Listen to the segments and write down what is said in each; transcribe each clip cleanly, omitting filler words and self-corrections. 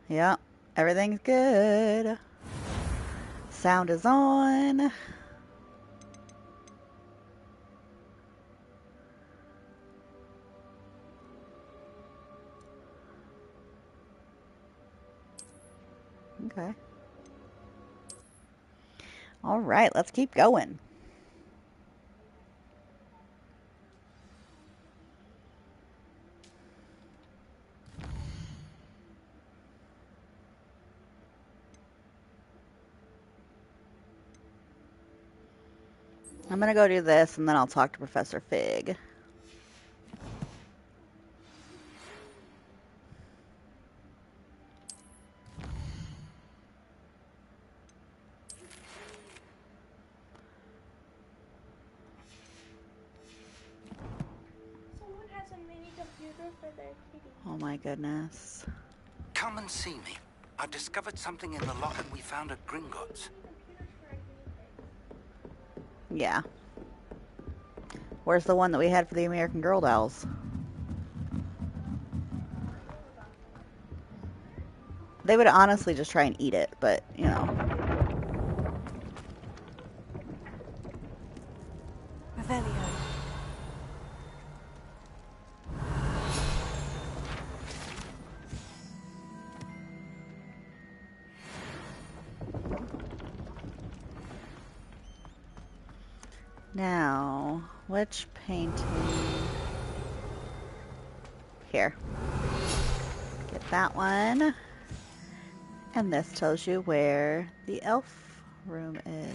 Yeah, everything's good. Sound is on. Okay. All right, let's keep going. I'm gonna go do this and then I'll talk to Professor Fig. Someone has a mini computer for their kitty. Oh my goodness. Come and see me. I've discovered something in the locket we found at Gringotts. Yeah. Where's the one that we had for the American Girl dolls? They would honestly just try and eat it, but, you know. Revelio. Now, which painting? Here. Get that one. And this tells you where the elf room is.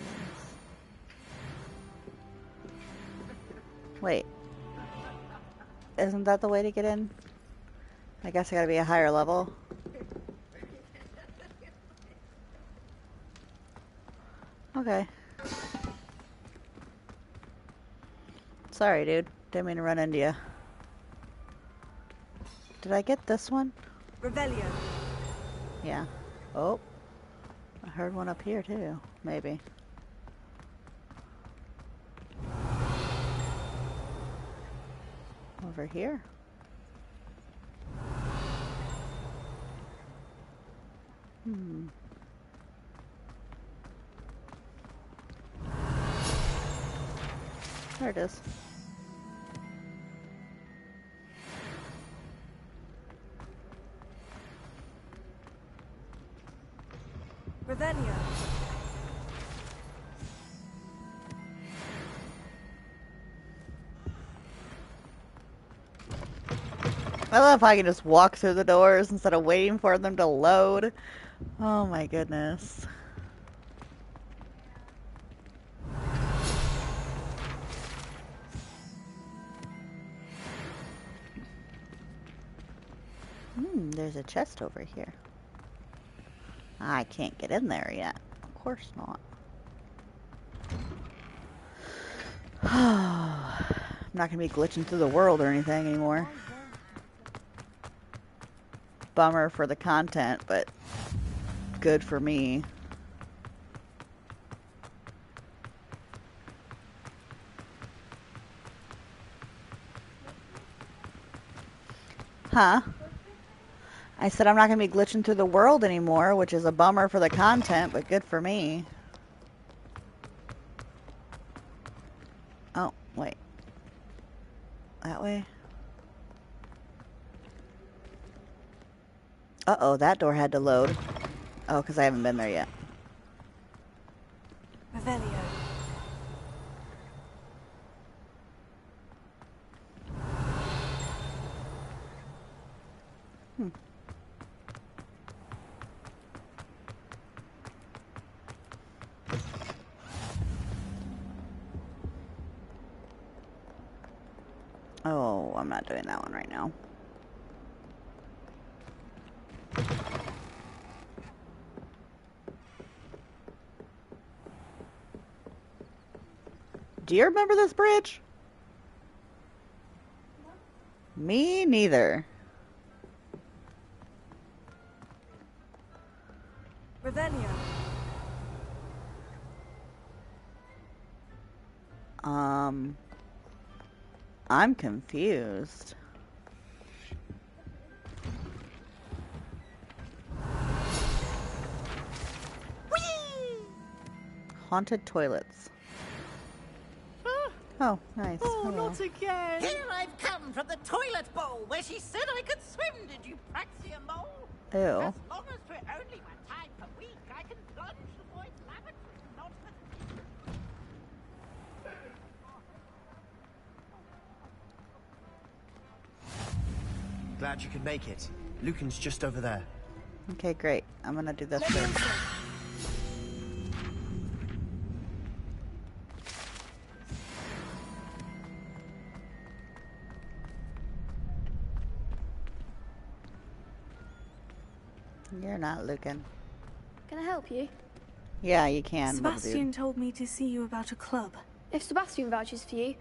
Wait. Isn't that the way to get in? I guess I gotta be a higher level. Okay. Sorry, dude. Didn't mean to run into you. Did I get this one? Revelio. Yeah. Oh. I heard one up here, too. Maybe. Over here? Hmm. There it is. Revelio. I love how I can just walk through the doors instead of waiting for them to load. Oh my goodness. There's a chest over here. I can't get in there yet. Of course not. I'm not going to be glitching through the world or anything anymore. Bummer for the content, but good for me. Huh? I said I'm not going to be glitching through the world anymore, which is a bummer for the content, but good for me. Oh, wait. That way? Uh-oh, that door had to load. Oh, because I haven't been there yet. Revelio. Oh, I'm not doing that one right now. Do you remember this bridge? Me neither. Revelio. I'm confused. Haunted toilets. Oh, nice. Oh, Hello. not again! Here I've come from the toilet bowl where she said I could swim, did you praxia mole? Ew. As long as we're only one time per week, I can plunge the void lavatory, not the... Glad you could make it. Lucan's just over there. Okay, great. I'm gonna do this first. You're not Lucan. Can I help you? Yeah, you can. little dude. Sebastian told me to see you about a club. If Sebastian vouches for you,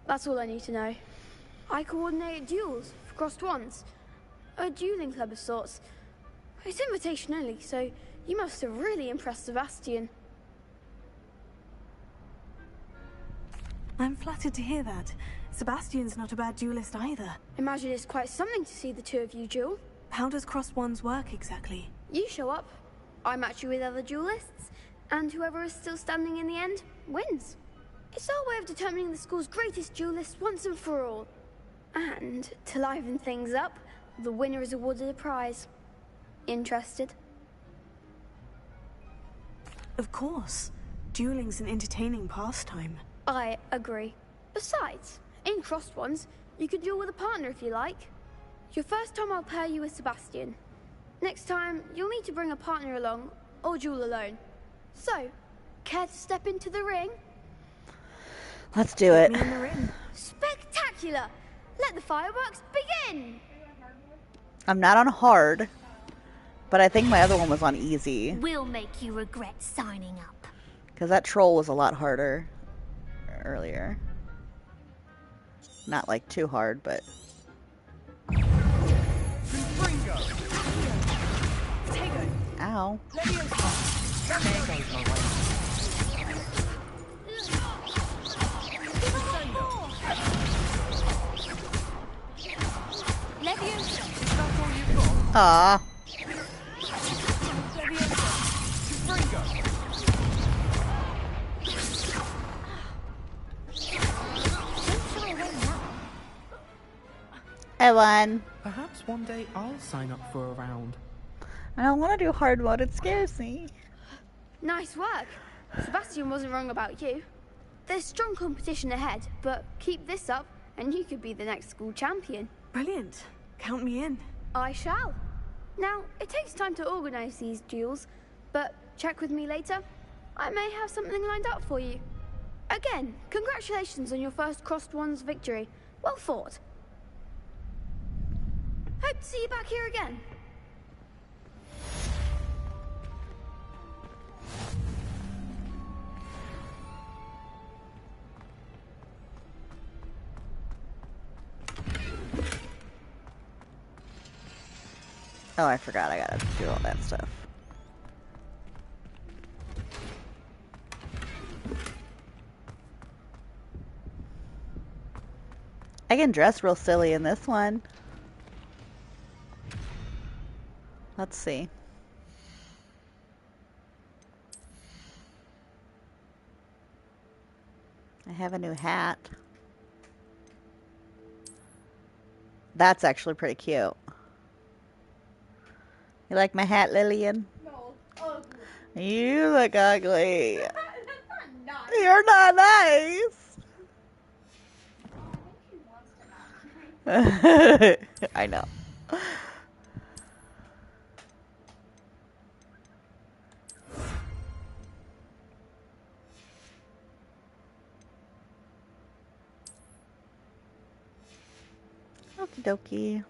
that's all I need to know. I coordinate duels for crossed wands. A dueling club of sorts. It's invitation only, so you must have really impressed Sebastian. I'm flattered to hear that. Sebastian's not a bad duelist either. Imagine it's quite something to see the two of you duel. How does crossed wands work exactly? You show up, I match you with other duelists, and whoever is still standing in the end wins. It's our way of determining the school's greatest duelist once and for all. And to liven things up, the winner is awarded a prize. Interested? Of course. Dueling's an entertaining pastime. I agree. Besides, in crossed ones, you could duel with a partner if you like. Your first time I'll pair you with Sebastian. Next time, you'll need to bring a partner along, or duel alone. So, care to step into the ring? Let's do it. Me in the ring. Spectacular! Let the fireworks begin! I'm not on hard, but I think my other one was on easy. Will make you regret signing up. Because that troll was a lot harder earlier. Not like too hard, but... Ow. Aw. I won. Perhaps one day I'll sign up for a round. I don't want to do hard mode. It scares me. Nice work. Sebastian wasn't wrong about you. There's strong competition ahead, but keep this up and you could be the next school champion. Brilliant. Count me in. I shall. Now, it takes time to organize these duels, but check with me later. I may have something lined up for you. Again, congratulations on your first crossed wands victory. Well fought. Hope to see you back here again. Oh, I forgot. I gotta do all that stuff. I can dress real silly in this one. Let's see. I have a new hat. That's actually pretty cute. You like my hat, Lillian? No, ugly. You look ugly. That's not nice. You're not nice. I know. Okie dokie.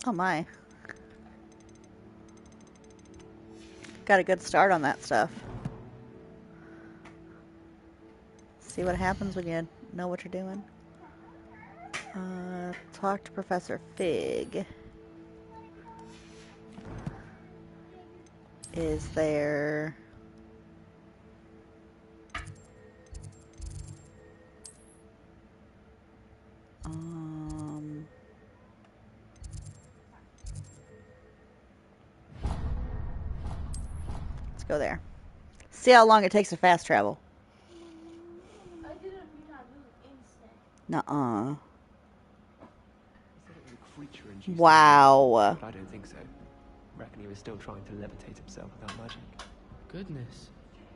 Oh my. Got a good start on that stuff. See what happens when you know what you're doing. Talk to Professor Fig. Is there... Let's go there. See how long it takes to fast travel. I did it a few times. It was instant. Nuh-uh. He said it was a creature induced. Wow. But I don't think so. I reckon he was still trying to levitate himself without magic. Goodness.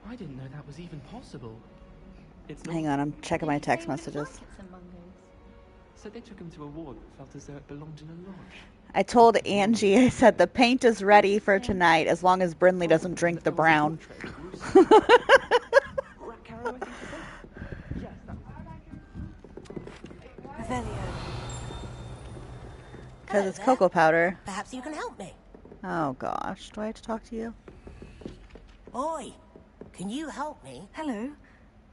I didn't know that was even possible. It's not. Hang on, I'm checking my text messages. So they took him to a ward that felt as though it belonged in a lodge. I told Angie, I said the paint is ready for tonight as long as Brinley doesn't drink the brown. Because it's cocoa powder. Perhaps you can help me. Oh gosh, do I have to talk to you? Oi, can you help me? Hello.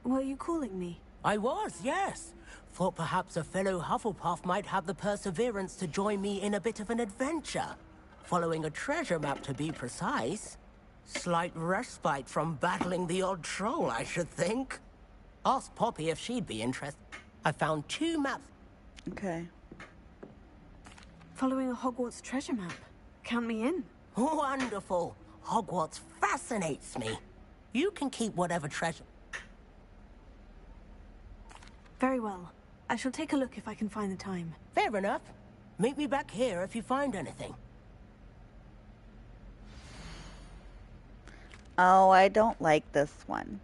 Were you calling me? I was, yes. Thought perhaps a fellow Hufflepuff might have the perseverance to join me in a bit of an adventure. Following a treasure map, to be precise. Slight respite from battling the odd troll, I should think. Asked Poppy if she'd be interested. I found 2 maps. Okay. Following a Hogwarts treasure map. Count me in. Wonderful. Hogwarts fascinates me. You can keep whatever treasure. Very well. I shall take a look if I can find the time. Fair enough. Meet me back here if you find anything. Oh, I don't like this one.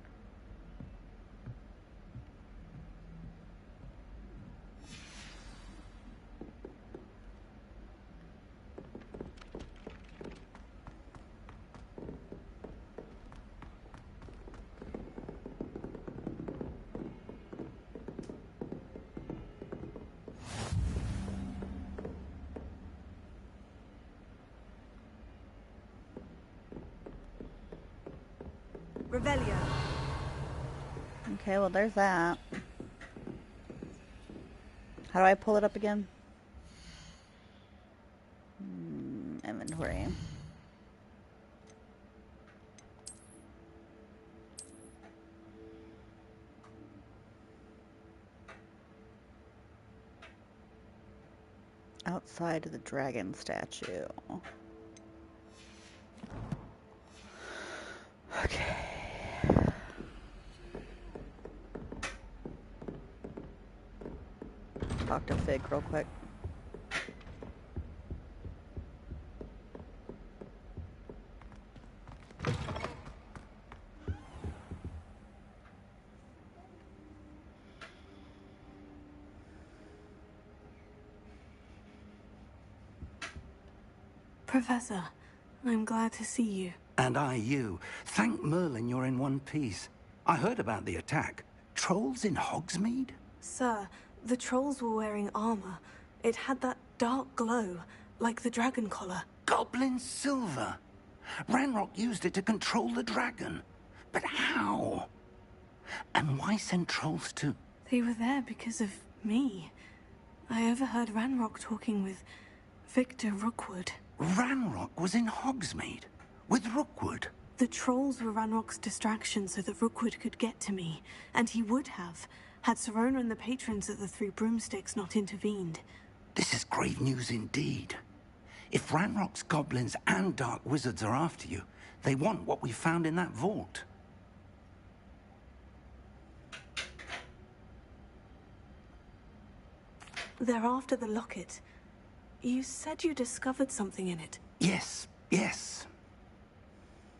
Revelio. Okay, well there's that. How do I pull it up again? Inventory. Outside of the dragon statue. Okay. Talk to Fig real quick. Professor, I'm glad to see you. And I you. Thank Merlin you're in one piece. I heard about the attack. Trolls in Hogsmeade? Sir, the trolls were wearing armor. It had that dark glow, like the dragon collar. Goblin silver. Ranrock used it to control the dragon. But how? And why send trolls to... They were there because of me. I overheard Ranrock talking with Victor Rookwood. Ranrock was in Hogsmeade? With Rookwood? The trolls were Ranrock's distraction so that Rookwood could get to me. And he would have, had Sirona and the patrons of the Three Broomsticks not intervened. This is grave news indeed. If Ranrock's goblins and dark wizards are after you, they want what we found in that vault. They're after the locket. You said you discovered something in it. Yes, yes.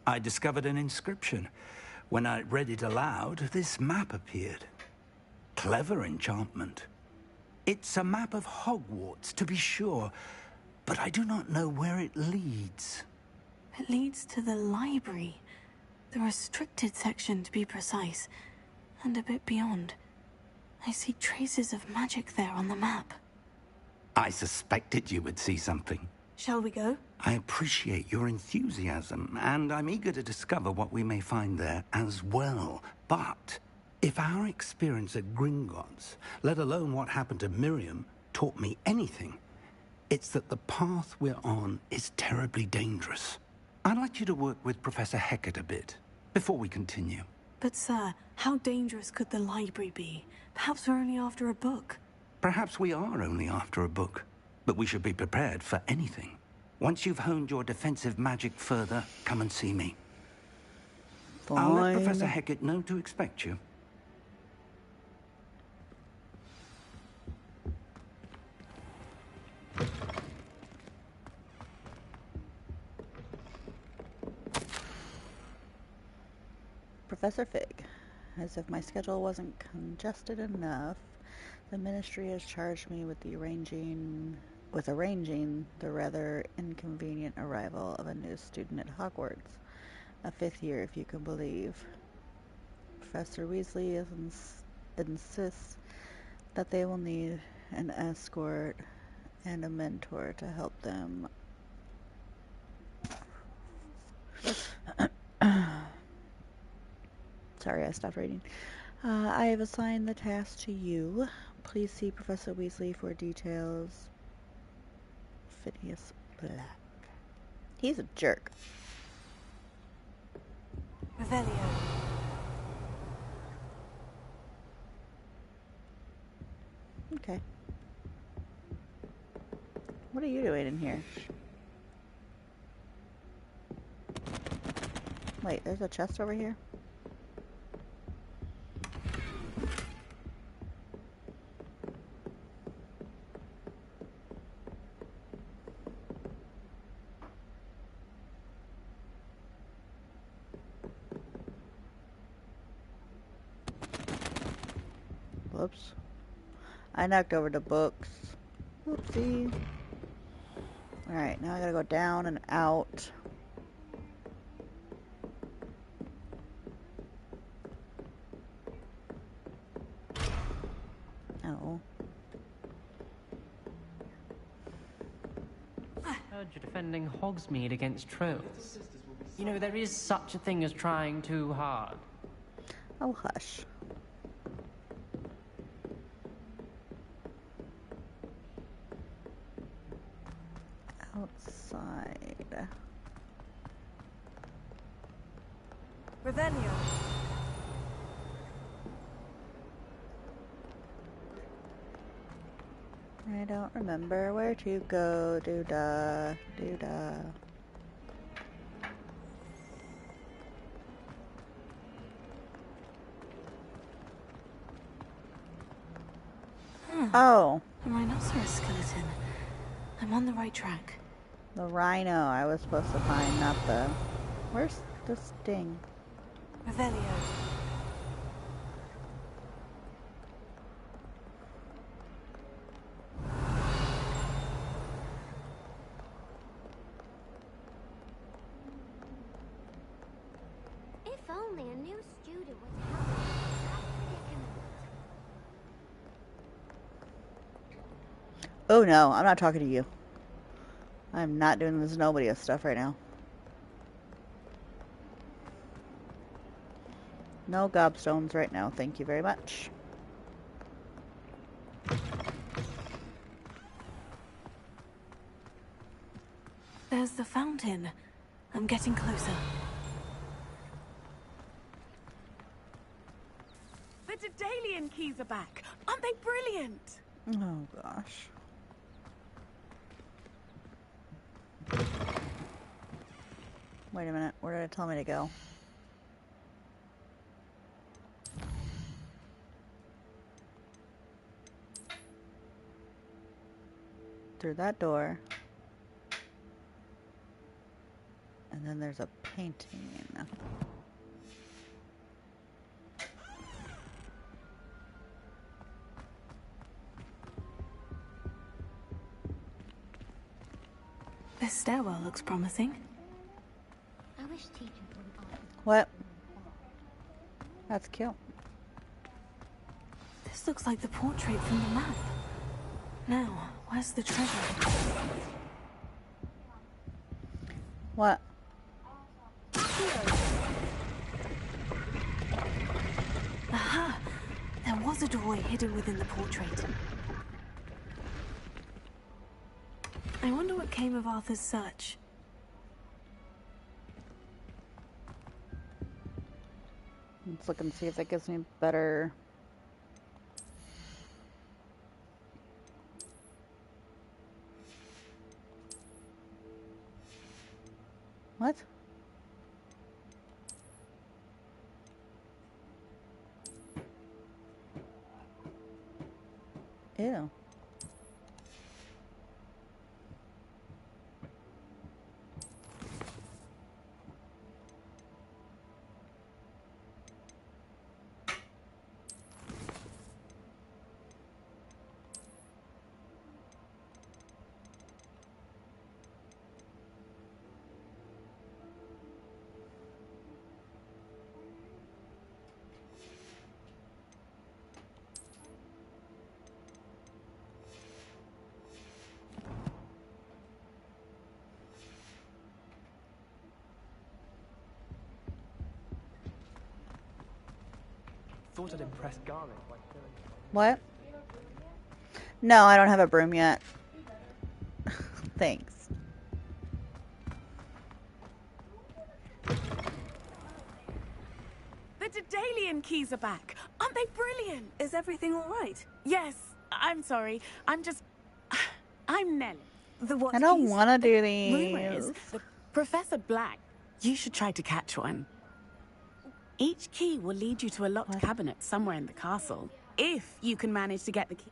I discovered an inscription. When I read it aloud, this map appeared. Clever enchantment. It's a map of Hogwarts, to be sure, but I do not know where it leads. It leads to the library. The restricted section, to be precise. And a bit beyond. I see traces of magic there on the map. I suspected you would see something. Shall we go? I appreciate your enthusiasm, and I'm eager to discover what we may find there as well. But If our experience at Gringotts, let alone what happened to Miriam, taught me anything, it's that the path we're on is terribly dangerous. I'd like you to work with Professor Hecat a bit, before we continue. But sir, how dangerous could the library be? Perhaps we're only after a book. Perhaps we are only after a book, but we should be prepared for anything. Once you've honed your defensive magic further, come and see me. Fine. I'll let Professor Hecat know to expect you. Professor Fig. As if my schedule wasn't congested enough, the Ministry has charged me with arranging the rather inconvenient arrival of a new student at Hogwarts. A 5th year, if you can believe. Professor Weasley insists that they will need an escort and a mentor to help them. Sorry, I stopped reading. I have assigned the task to you. Please see Professor Weasley for details. Phineas Black. He's a jerk. Revelio. Okay. What are you doing in here? Wait, there's a chest over here? Whoops. I knocked over the books. Whoopsie. Alright, now I gotta go down and out. Oh. I heard you're defending Hogsmeade against trolls. You know, there is such a thing as trying too hard. Oh, hush. Outside. Revelio. I don't remember where to go. Doo-da, doo-da. Oh, A rhinoceros skeleton. I'm on the right track. the rhino I was supposed to find, not the... Where's the sting? Revelio. If only a new student would help us with that predicament. Oh no, I'm not talking to you. I'm not doing this nobody stuff right now. No gobstones right now, thank you very much. There's the fountain. I'm getting closer. The Daedalian keys are back. Aren't they brilliant? Oh gosh. Wait a minute, where did it tell me to go? Through that door. And then there's a painting. This stairwell looks promising. I wish teachers wouldn't ask. What? That's cute. This looks like the portrait from the map. Now, where's the treasure? What? Aha! was a doorway hidden within the portrait. I wonder what came of Arthur's search. Let's look and see if that gives me better... What? Ew. Thought I'd impress Garlic by killing him. What? No, I don't have a broom yet. Thanks. The Daedalian keys are back. Aren't they brilliant? Is everything all right? Yes. I'm sorry. I'm Nellie. The what I don't keys? want to do Rumor is these. that Professor Black, you should try to catch one. Each key will lead you to a locked cabinet somewhere in the castle. If you can manage to get the key.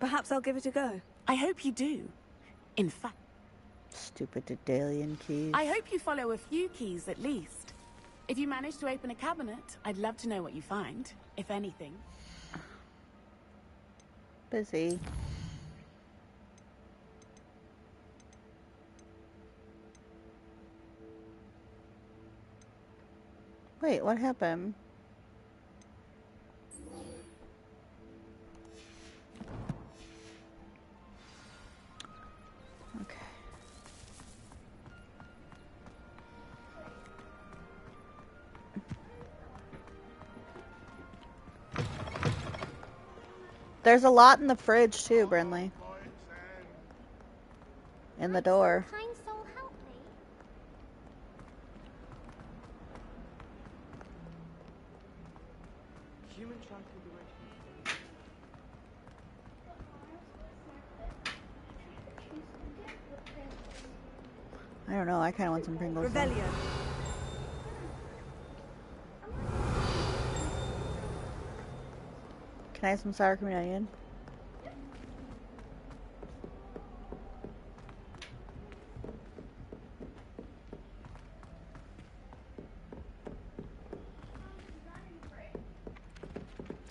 Perhaps I'll give it a go. I hope you do. In fact, Stupid Daedalian keys. I hope you follow a few keys at least. If you manage to open a cabinet, I'd love to know what you find, if anything. Busy. Wait, what happened? Okay. There's a lot in the fridge too, Brinley. In the door. Kind soul help me. Human transfiguration. I don't know, I kind of want some Pringles. though. Revelio. Can I have some sour cream and onion?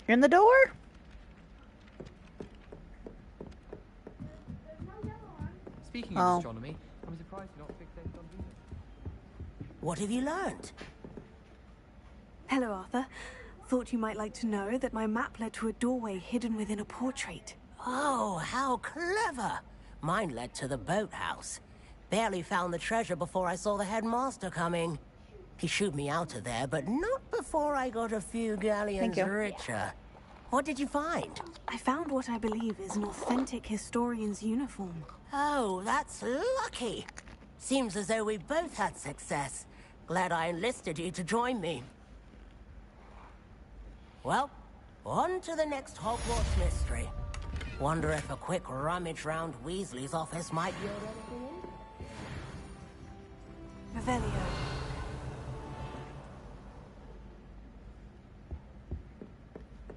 You're in the door? Speaking Oh. of astronomy, I'm surprised you're not fixated on Venus. What have you learned? Hello, Arthur. Thought you might like to know that my map led to a doorway hidden within a portrait. Oh, how clever! Mine led to the boathouse. Barely found the treasure before I saw the headmaster coming. He shooed me out of there, but not before I got a few galleons you. richer. What did you find? I found what I believe is an authentic historian's uniform. Oh, that's lucky. Seems as though we both had success. Glad I enlisted you to join me. Well, on to the next Hogwarts mystery. Wonder if a quick rummage round Weasley's office might yield anything in? Revelio.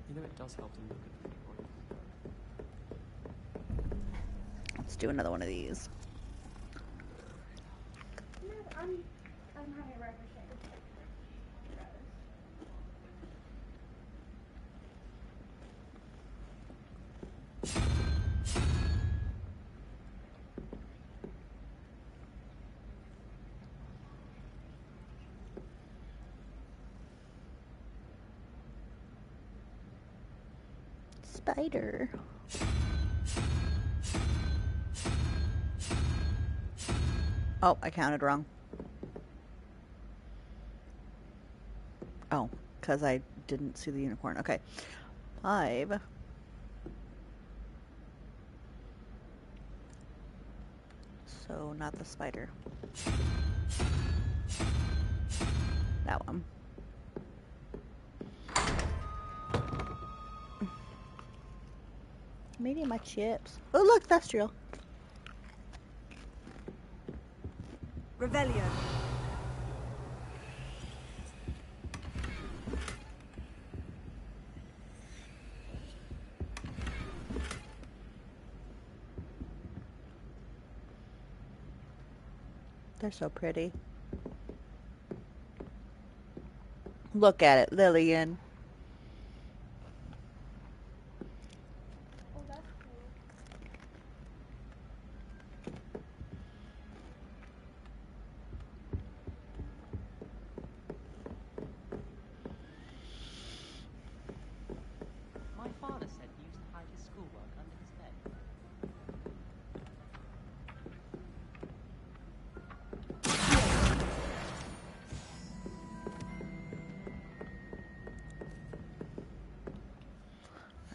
You know, it does help to look at the points. Let's do another one of these. I'm having a record shake. Spider. Oh, I counted wrong. Oh, because I didn't see the unicorn. Okay. 5. So not the spider. That one. Maybe my chips. Oh look, Thestial. Revelio. They're so pretty. Look at it, Lillian. Oh, that's cool. My father said he used to hide his schoolwork under his bed.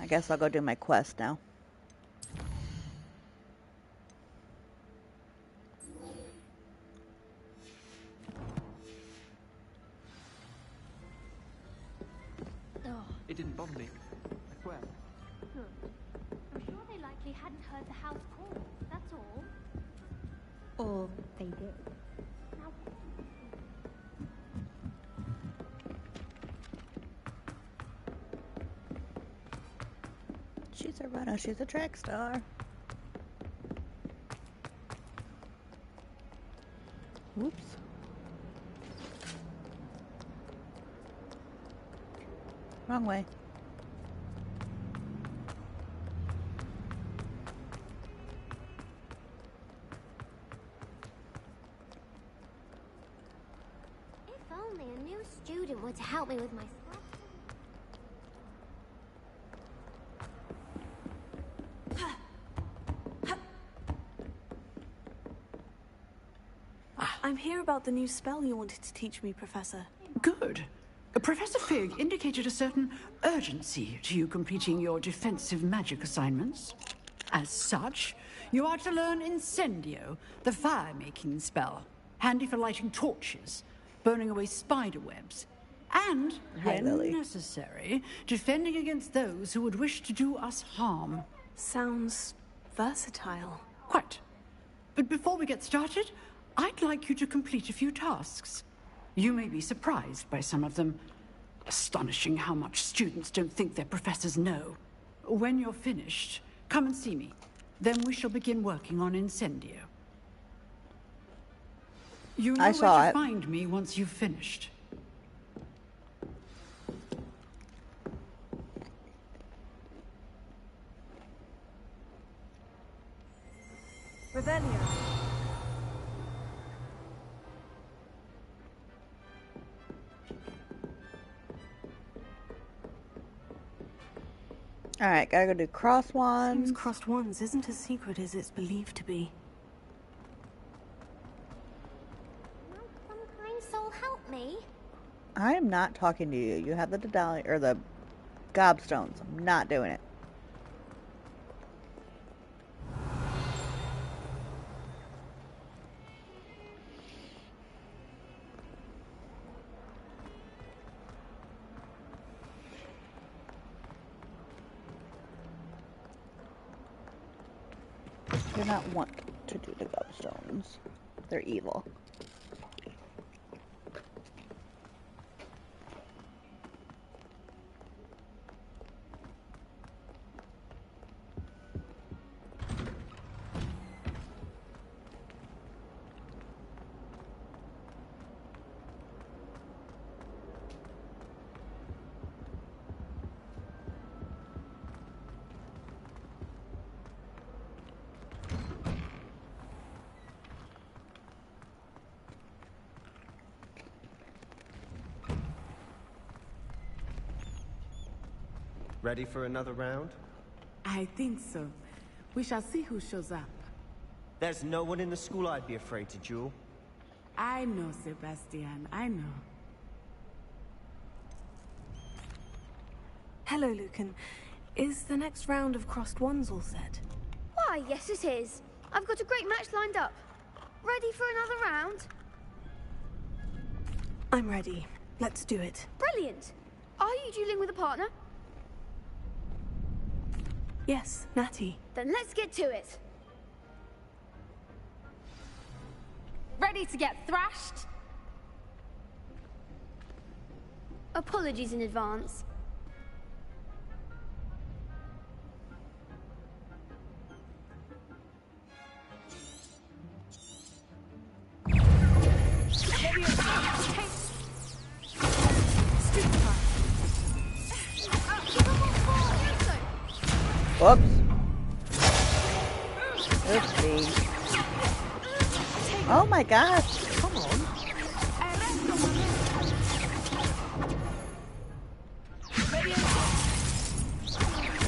I guess I'll go do my quest now. It didn't bother me. I swear. Good. I'm sure they likely hadn't heard the house call, that's all. Or they did. Now, She's a runner. She's a track star. Whoops. Wrong way. if only a new student were to help me with my stuff. I'm here about the new spell you wanted to teach me, Professor. Good. Professor Fig indicated a certain urgency to you completing your defensive magic assignments. As such, you are to learn Incendio, the fire-making spell, handy for lighting torches, burning away spider webs, and, when necessary, defending against those who would wish to do us harm. Sounds versatile. Quite. But before we get started, I'd like you to complete a few tasks. You may be surprised by some of them. Astonishing how much students don't think their professors know. When you're finished, come and see me. Then we shall begin working on Incendio. You know where to find me once you've finished. Revelio. Alright, gotta go do cross wands. Seems crossed wands isn't as secret as it's believed to be. Some kind soul help me. I am not talking to you. You have the Dedali or the gobstones. I'm not doing it. Do not want to do the gobstones. They're evil. Ready for another round? I think so. We shall see who shows up. There's no one in the school I'd be afraid to duel. I know, Sebastian. I know. Hello, Lucan. Is the next round of crossed wands all set? Why, yes it is. I've got a great match lined up. Ready for another round? I'm ready. Let's do it. Brilliant. Are you dueling with a partner? Yes, Natty. Then let's get to it. Ready to get thrashed? Apologies in advance. Whoops. Oopsie. Oh my gosh. Come on.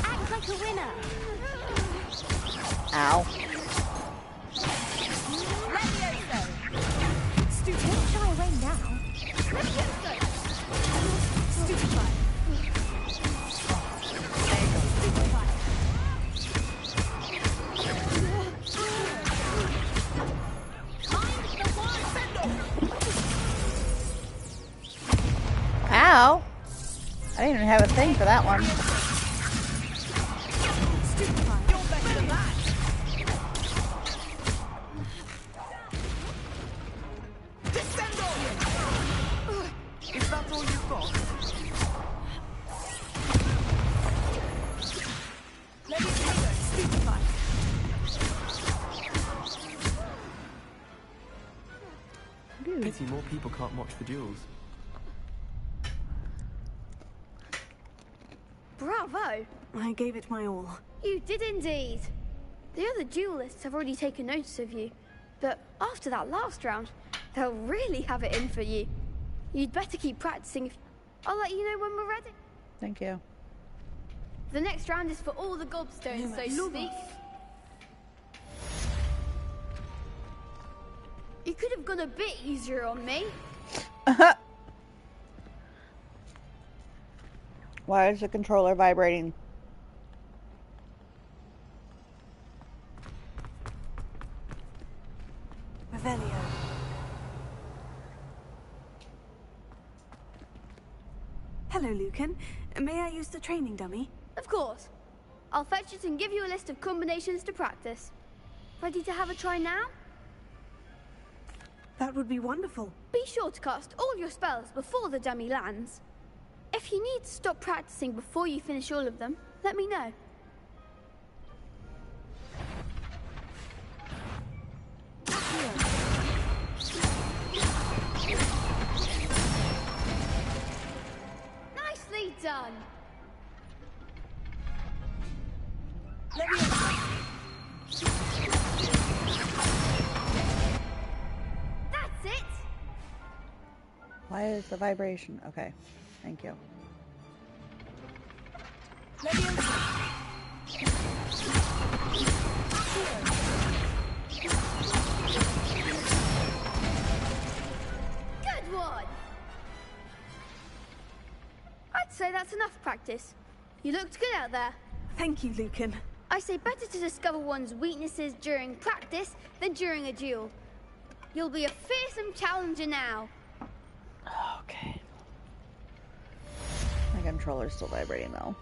Act like a winner. Ow. Don't shy away now. Stupefy. Ow. I didn't even have a thing for that one. Is that all you've got? Pity more people can't watch the duels. Bravo! I gave it my all. You did indeed. The other duelists have already taken notice of you, but after that last round, they'll really have it in for you. You'd better keep practicing. I'll let you know when we're ready. Thank you. The next round is for all the gobstones, so to speak. You could have gone a bit easier on me. Why is the controller vibrating? Revelio. Hello, Lucan. May I use the training dummy? Of course. I'll fetch it and give you a list of combinations to practice. Ready to have a try now? That would be wonderful. Be sure to cast all your spells before the dummy lands. If you need to stop practicing before you finish all of them, let me know. Nicely done. That's it. Why is the vibration? Okay. Thank you. Good one. I'd say that's enough practice. You looked good out there. Thank you, Lucan. I say better to discover one's weaknesses during practice than during a duel. You'll be a fearsome challenger now. Okay. My controller's still vibrating though.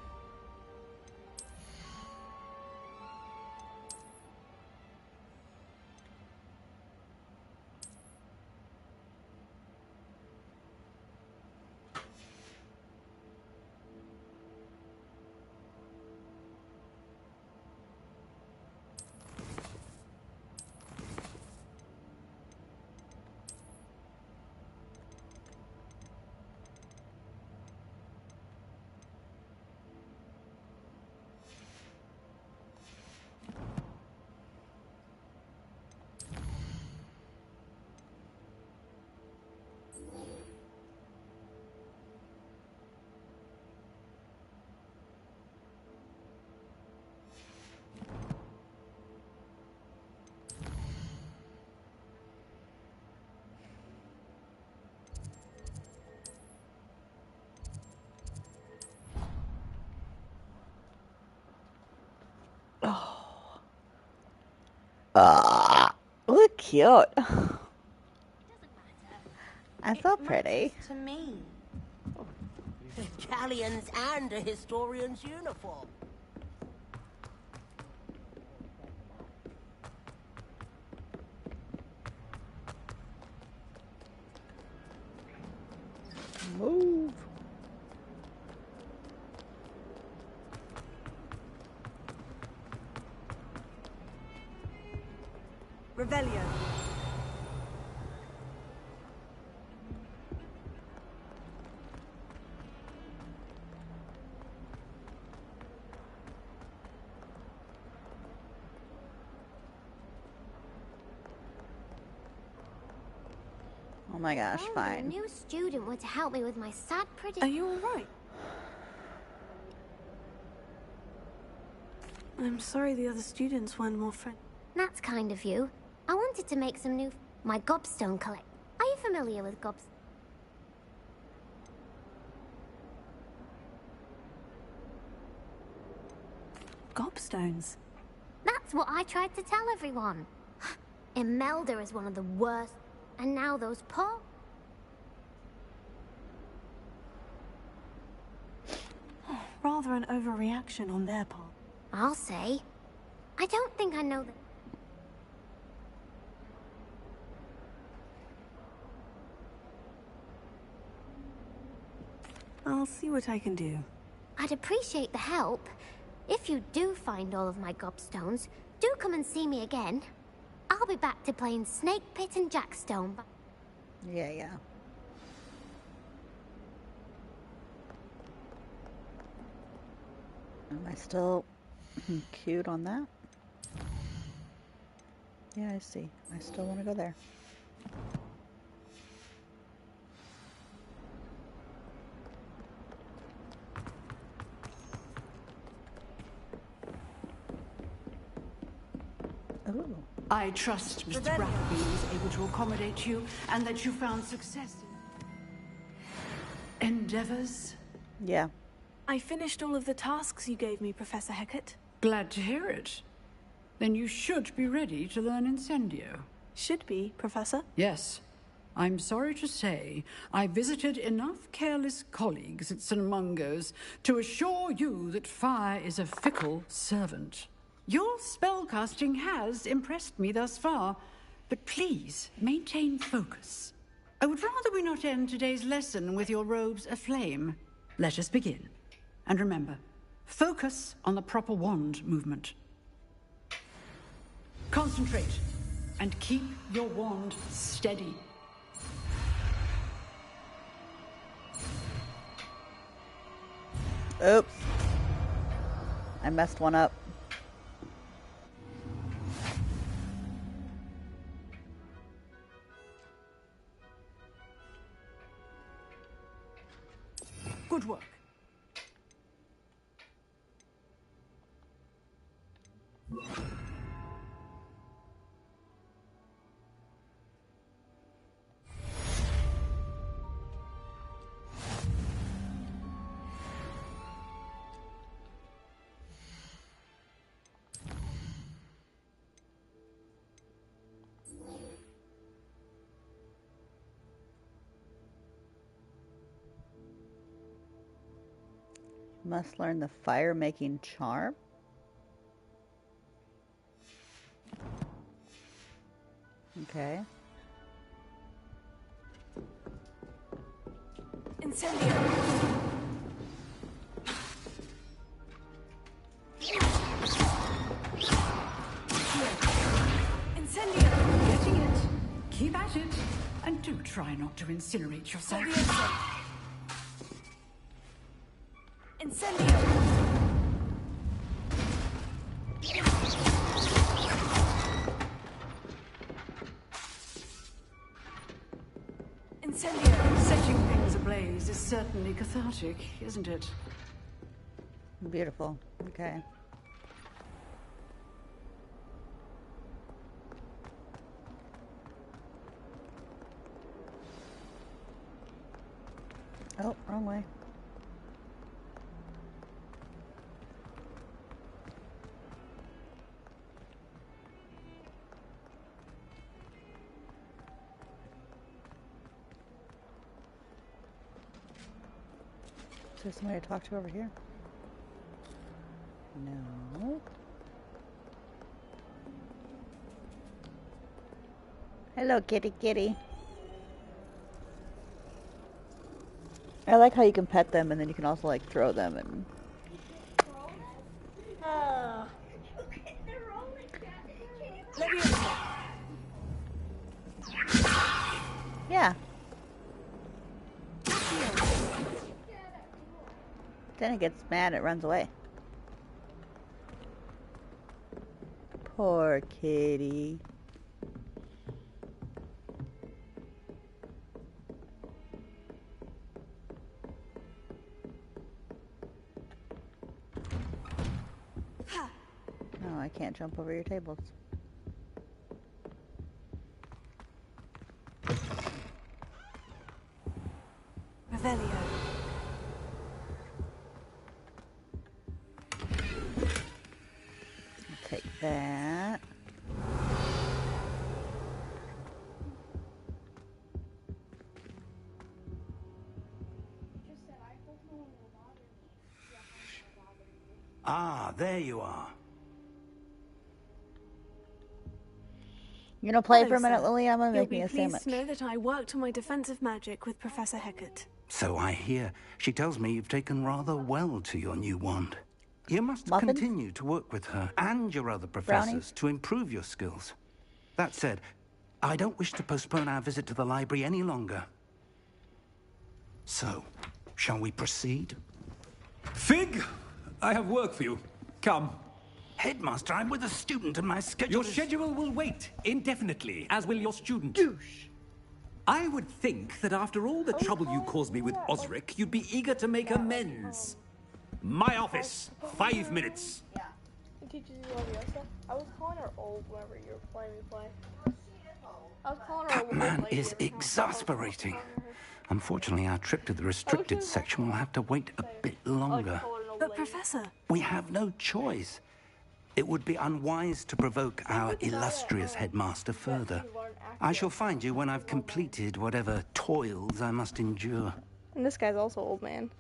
cute. I feel pretty. To me. Italians and a historian's uniform. Move. Revelio. Oh my gosh, A fine. new student were to help me with my sad prediction. Are you alright? I'm sorry the other students weren't more friendly. That's kind of you. I wanted to make some new... My gobstone collect. Are you familiar with Gobstones? That's what I tried to tell everyone. Imelda is one of the worst. And now those poor... Rather an overreaction on their part. I'll say. I don't think I know that... I'll see what I can do. I'd appreciate the help. If you do find all of my gobstones, do come and see me again. I'll be back to playing Snake Pit and Jackstone. Yeah. Am I still queued on that? Yeah, I see. I still want to go there. Ooh. I trust Mr. Brackby was able to accommodate you and that you found success in endeavors. Yeah. I finished all of the tasks you gave me, Professor Hecat. Glad to hear it. Then you should be ready to learn Incendio. Should be, Professor? Yes. I'm sorry to say, I visited enough careless colleagues at St. Mungo's to assure you that fire is a fickle servant. Your spellcasting has impressed me thus far, but please maintain focus. I would rather we not end today's lesson with your robes aflame. Let us begin. And remember, focus on the proper wand movement. Concentrate, and keep your wand steady. Oops. I messed one up. Good work. Must learn the fire-making charm. Okay. Incendio. Incendio. Getting it. Keep at it. And do try not to incinerate yourself. Incendio. Incendio. Setting things ablaze is certainly cathartic, isn't it? Beautiful. Okay. Oh, wrong way. Is there somebody to talk to over here? No. Hello, kitty kitty. I like how you can pet them and then you can also like throw them and... Yeah. Then it gets mad, it runs away. Poor kitty. No, I can't jump over your tables. Revelio. Take that. Ah, there you are. You gonna play Hello, for a minute, sir. Lily? I'm gonna You'll make me be a pleased sandwich. to know that I worked on my defensive magic with Professor Heckert. So I hear. She tells me you've taken rather well to your new wand. You must Muffins? continue to work with her and your other professors to improve your skills. That said, I don't wish to postpone our visit to the library any longer. So, shall we proceed? Fig, I have work for you. Come. Headmaster, I'm with a student and my schedule Your schedule will wait indefinitely, as will your student. I would think that after all the trouble you caused me with Osric, you'd be eager to make amends. My office, 5 minutes. Yeah. He teaches you all the other stuff. I was calling her old whenever you were playing me play. I was calling her That old. man is exasperating. Unfortunately, our trip to the restricted section will have to wait a bit longer. But Professor... We have no choice. It would be unwise to provoke our illustrious headmaster further. I shall find you when I've completed whatever toils I must endure. And this guy's also old, man.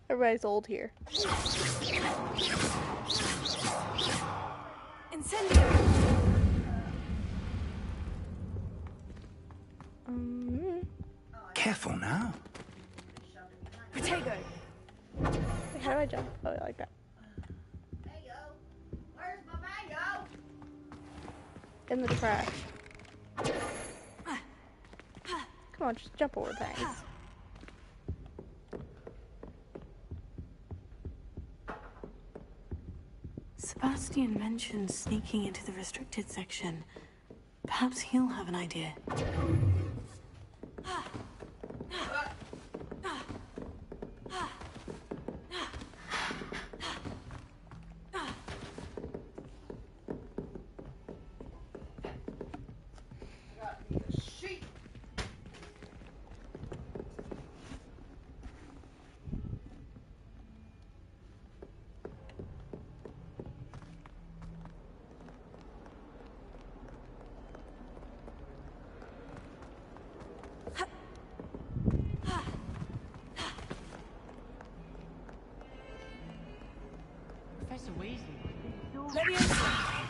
Everybody's old here. Incendio. Careful now. Protego. How do I jump? Oh, I like that. In the trash. Come on, just jump over things. Sebastian mentioned sneaking into the restricted section. Perhaps he'll have an idea. Professor Weasley. Leviosa.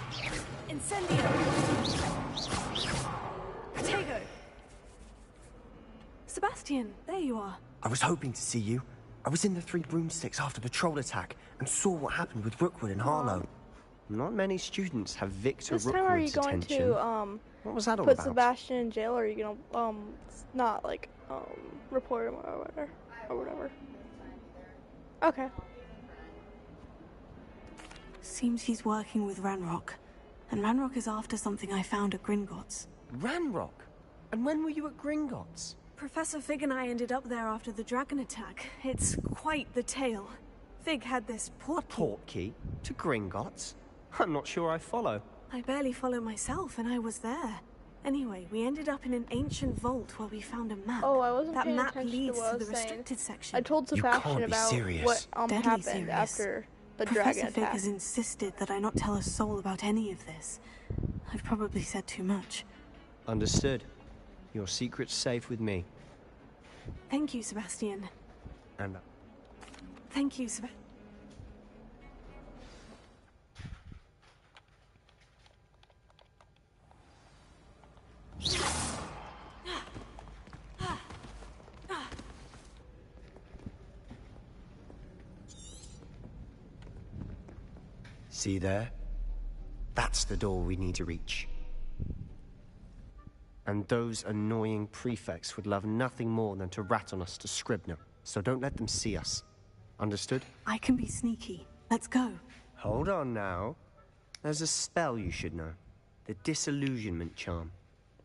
Incendio. Protego. Sebastian, there you are. I was hoping to see you. I was in the Three Broomsticks after the troll attack and saw what happened with Rookwood and Harlow. Not many students have Victor This time, are you Rookwood's going attention. to What was that all put about? Sebastian in jail, or are you gonna not like report him or whatever? Okay. Seems he's working with Ranrock. And Ranrock is after something I found at Gringotts. Ranrock? And when were you at Gringotts? Professor Fig and I ended up there after the dragon attack. It's quite the tale. Fig had this portkey. Portkey? To Gringotts? I'm not sure I follow. I barely follow myself, and I was there. Anyway, we ended up in an ancient vault where we found a map. Oh, I wasn't That paying map attention to leads what I to was the saying. restricted section. I told You can't Sebastian be about serious. what Deadly happened serious. after the Professor dragon Fig attack. has insisted that I not tell a soul about any of this. I've probably said too much. Understood. Your secret's safe with me. Thank you, Sebastian. And Thank you, Sven. See there? That's the door we need to reach. And those annoying prefects would love nothing more than to rat on us to Scribner, so don't let them see us. Understood? I can be sneaky. Let's go. Hold on now. There's a spell you should know. The Disillusionment Charm.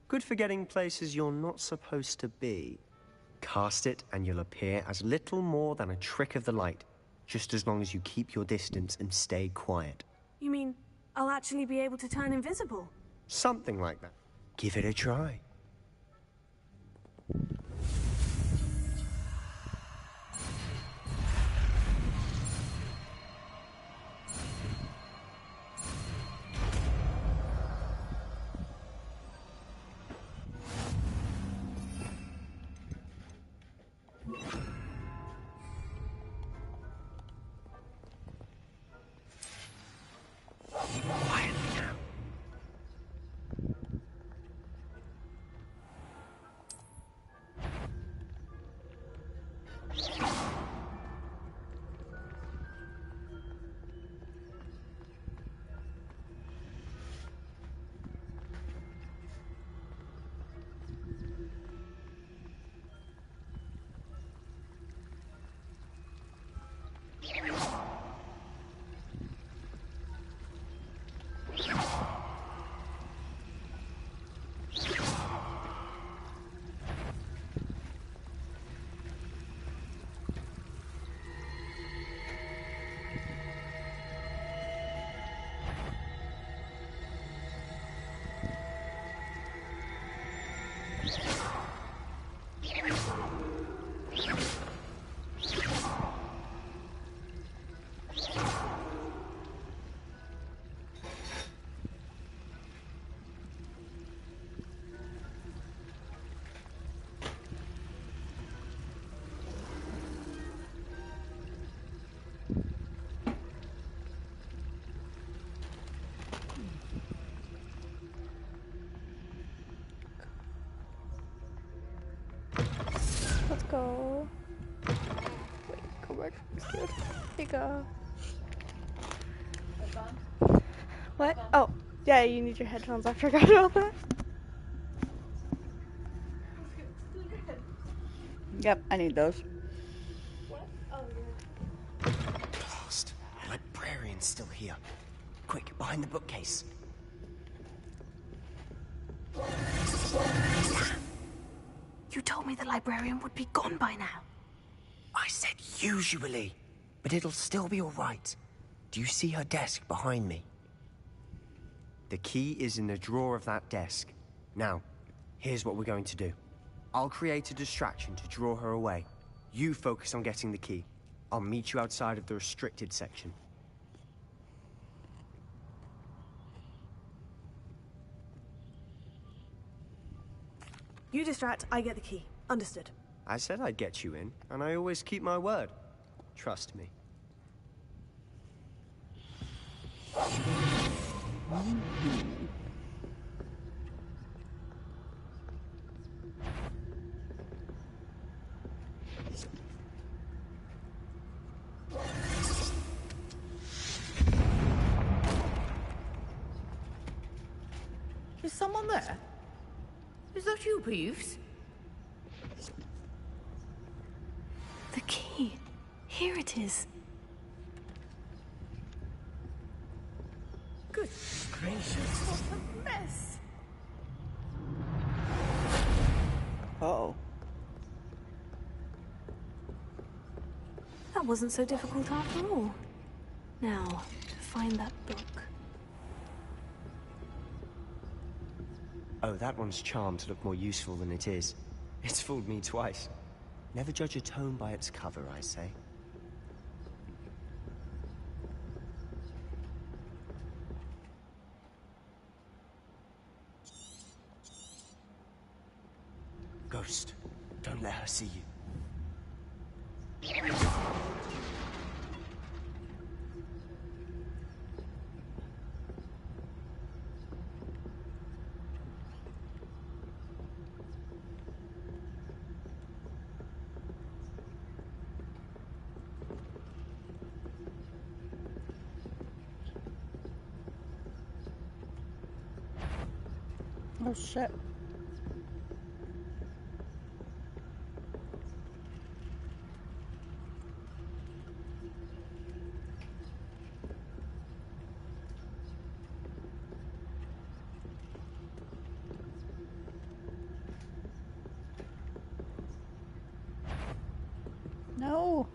Good for getting places you're not supposed to be. Cast it and you'll appear as little more than a trick of the light, just as long as you keep your distance and stay quiet. You mean I'll actually be able to turn invisible? Something like that. Give it a try. Let's go. Wait, go back. Here you go. What? Oh, yeah, you need your headphones. I forgot about that. Yep, I need those. What? Oh, yeah. Blast. The librarian's still here. Quick, behind the bookcase. You told me the librarian would be gone by now. I said usually, but it'll still be all right. Do you see her desk behind me? The key is in the drawer of that desk. Now, here's what we're going to do. I'll create a distraction to draw her away. You focus on getting the key. I'll meet you outside of the restricted section. You distract, I get the key. Understood. I said I'd get you in, and I always keep my word. Trust me. Is someone there? Is that you, Peeves? The key. Here it is. Good gracious, what a mess! Oh. That wasn't so difficult after all. Now, to find that book. Oh, that one's charmed to look more useful than it is. It's fooled me twice. Never judge a tome by its cover, I say. Ghost, don't let her see you. Oh shit. No.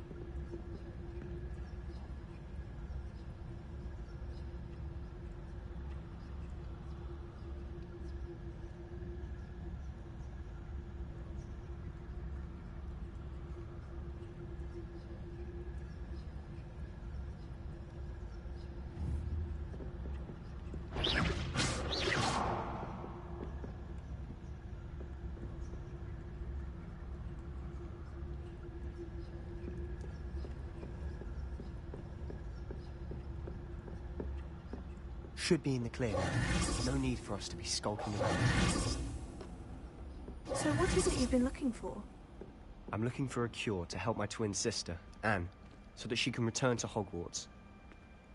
Should be in the clear. No need for us to be skulking around. So what is it you've been looking for? I'm looking for a cure to help my twin sister, Anne, so that she can return to Hogwarts.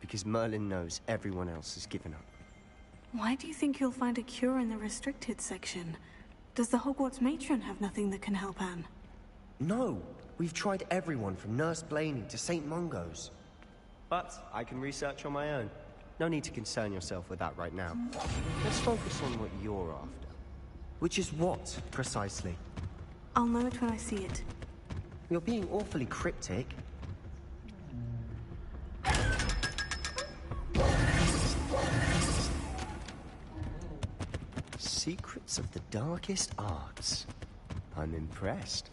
Because Merlin knows everyone else has given up. Why do you think you'll find a cure in the restricted section? Does the Hogwarts matron have nothing that can help Anne? No! We've tried everyone from Nurse Blaney to St. Mungo's. But I can research on my own. No need to concern yourself with that right now. Let's focus on what you're after. Which is what, precisely? I'll know it when I see it. You're being awfully cryptic. Secrets of the darkest arts. I'm impressed.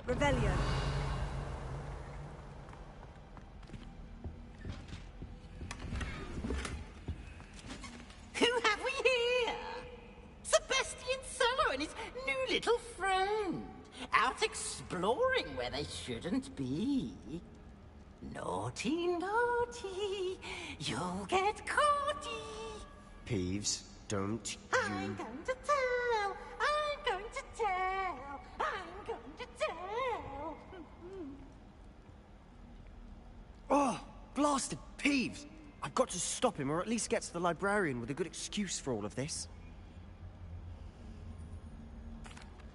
Revelio. Who have we here? Sebastian Solo and his new little friend. Out exploring where they shouldn't be. Naughty, naughty. You'll get caughty. Peeves, don't I'm going to tell. I'm going to tell. I'm going to tell. Oh, blasted Peeves! I've got to stop him, or at least get to the librarian with a good excuse for all of this.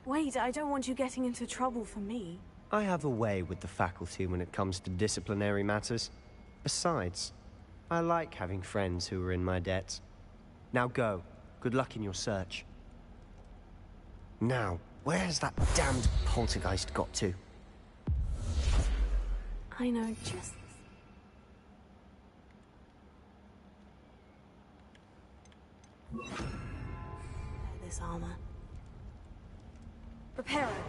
Wait, I don't want you getting into trouble for me. I have a way with the faculty when it comes to disciplinary matters. Besides, I like having friends who are in my debt. Now go. Good luck in your search. Now, where has that damned poltergeist got to? I know just... this armor. Prepare it.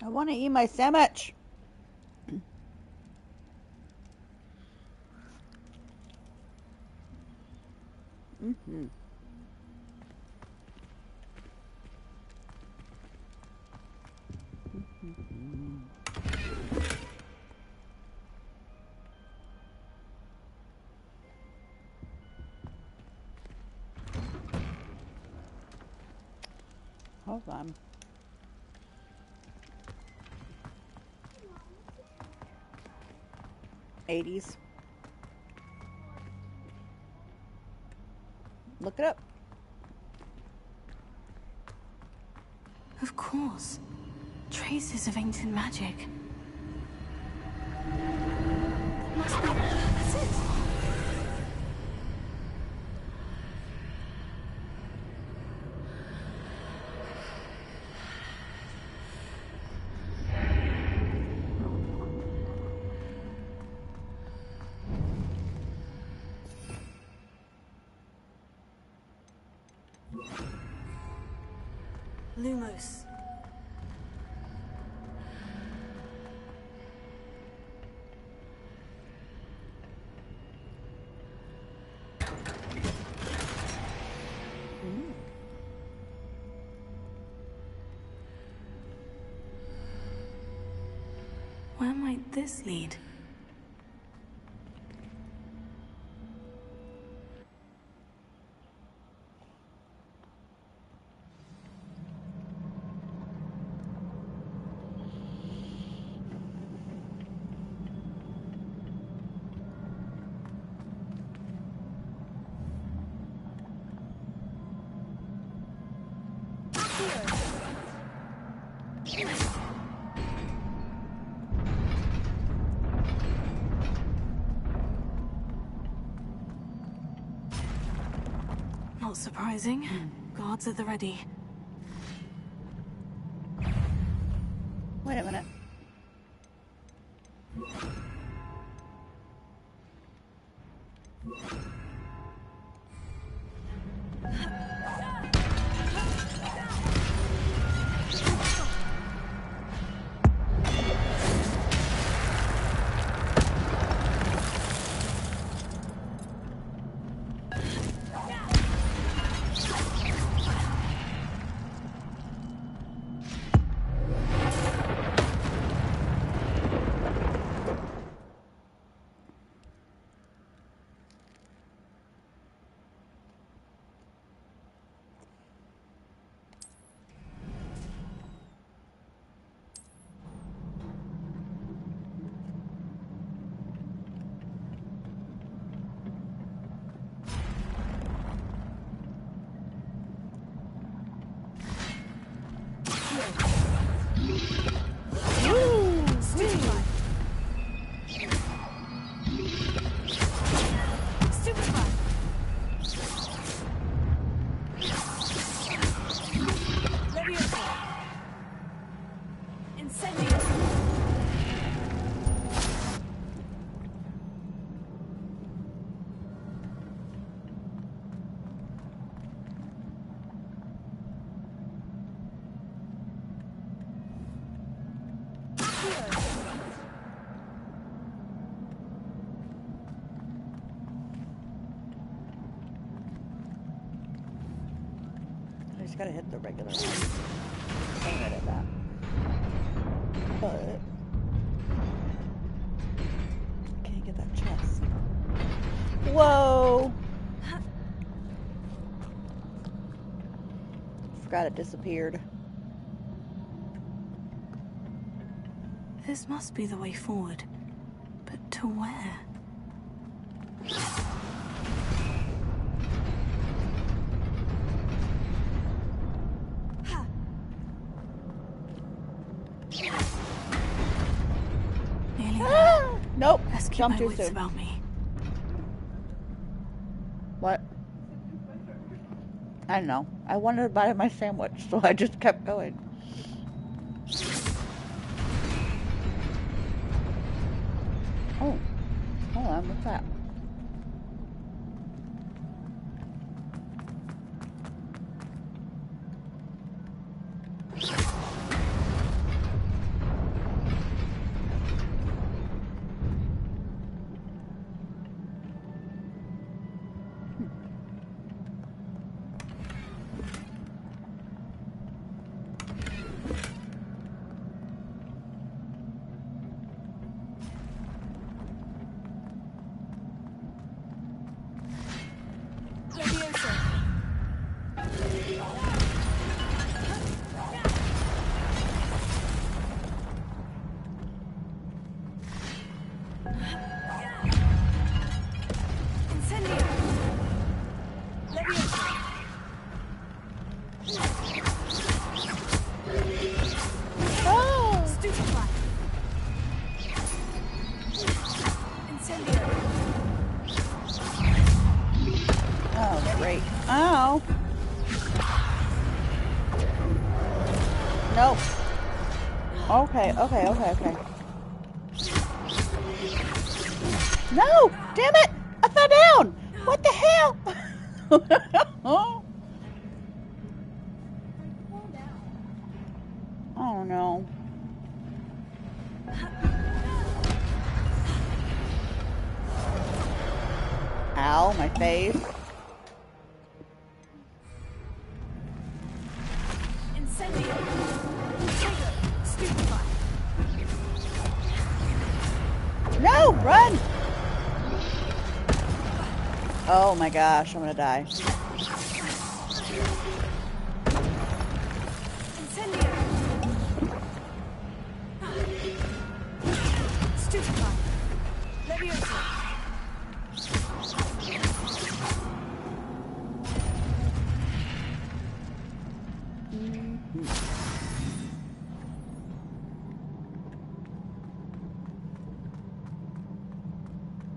I want to eat my sandwich. Mm-hmm. Hold on. '80s. Look it up. Of course. Traces of ancient magic. That must be... That's it! Lumos. Where might this lead? Not surprising. Guards at the ready. Wait a minute. I just gotta hit the regular one. I'm right at that. But can't get that chest. Whoa! Forgot it disappeared. This must be the way forward. But to where? Nearly there. Nope. Let's keep Jump my too wits soon. about me. What? I don't know. I wanted to buy my sandwich, so I just kept going. Oh. Hold on, what's that? Oh, great. Ow. Nope. Okay. No! Damn it! I fell down! What the hell? Oh no. Ow, my face. Run! Oh my gosh, I'm gonna die.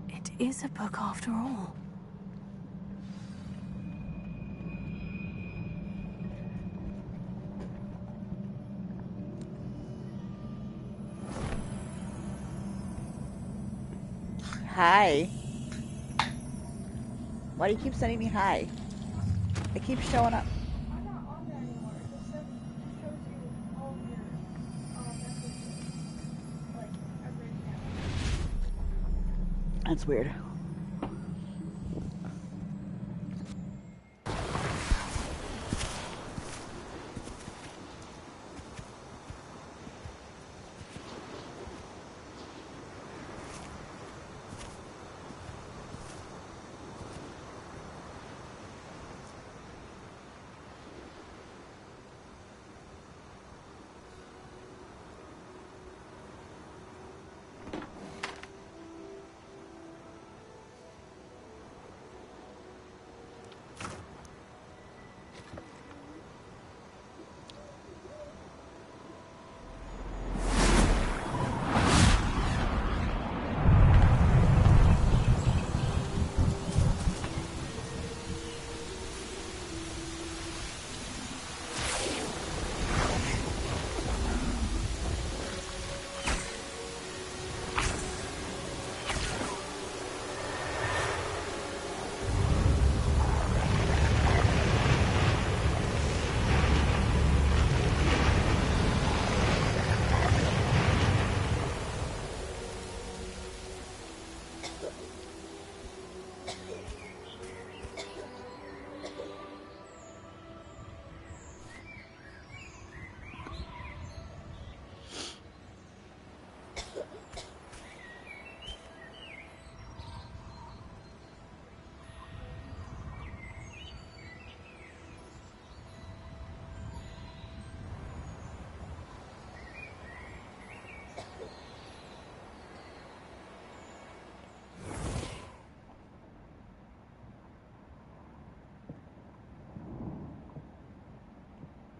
It is a book after all. Hi. Why do you keep sending me hi? It keeps showing up. That's weird.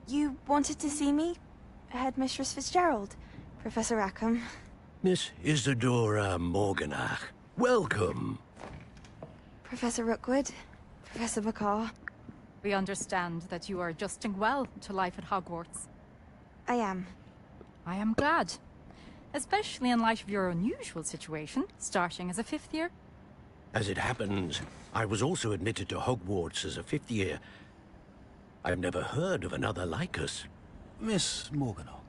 You wanted to see me? Headmistress Fitzgerald? Professor Rackham? Miss Isadora Morganach, welcome. Professor Rookwood? Professor Bakar? We understand that you are adjusting well to life at Hogwarts. I am. I am glad. Especially in light of your unusual situation, starting as a 5th year. As it happens, I was also admitted to Hogwarts as a 5th year. I've never heard of another like us. Miss Morganock,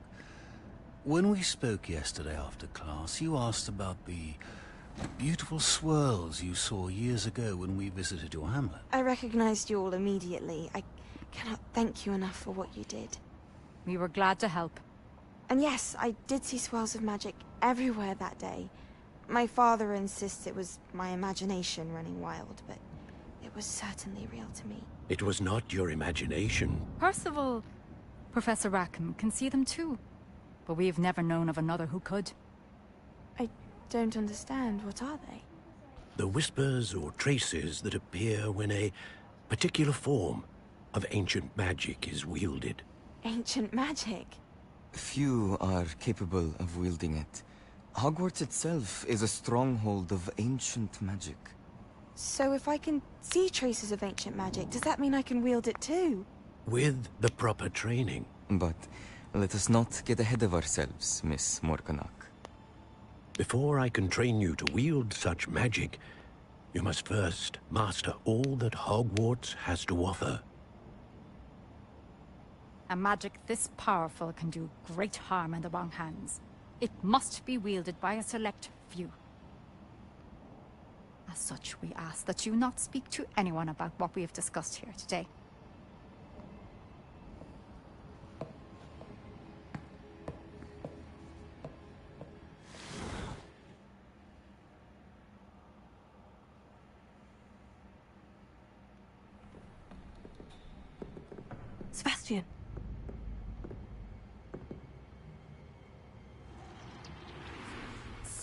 when we spoke yesterday after class, you asked about the beautiful swirls you saw years ago when we visited your hamlet. I recognized you all immediately. I cannot thank you enough for what you did. We were glad to help. And yes, I did see swirls of magic everywhere that day. My father insists it was my imagination running wild, but it was certainly real to me. It was not your imagination. Percival, Professor Rackham can see them too. But we've never known of another who could. I don't understand. What are they? The whispers or traces that appear when a particular form of ancient magic is wielded. Ancient magic? Few are capable of wielding it. Hogwarts itself is a stronghold of ancient magic. So if I can see traces of ancient magic, does that mean I can wield it too? With the proper training. But let us not get ahead of ourselves, Miss Morganock. Before I can train you to wield such magic, you must first master all that Hogwarts has to offer. A magic this powerful can do great harm in the wrong hands. It must be wielded by a select few. As such, we ask that you not speak to anyone about what we have discussed here today.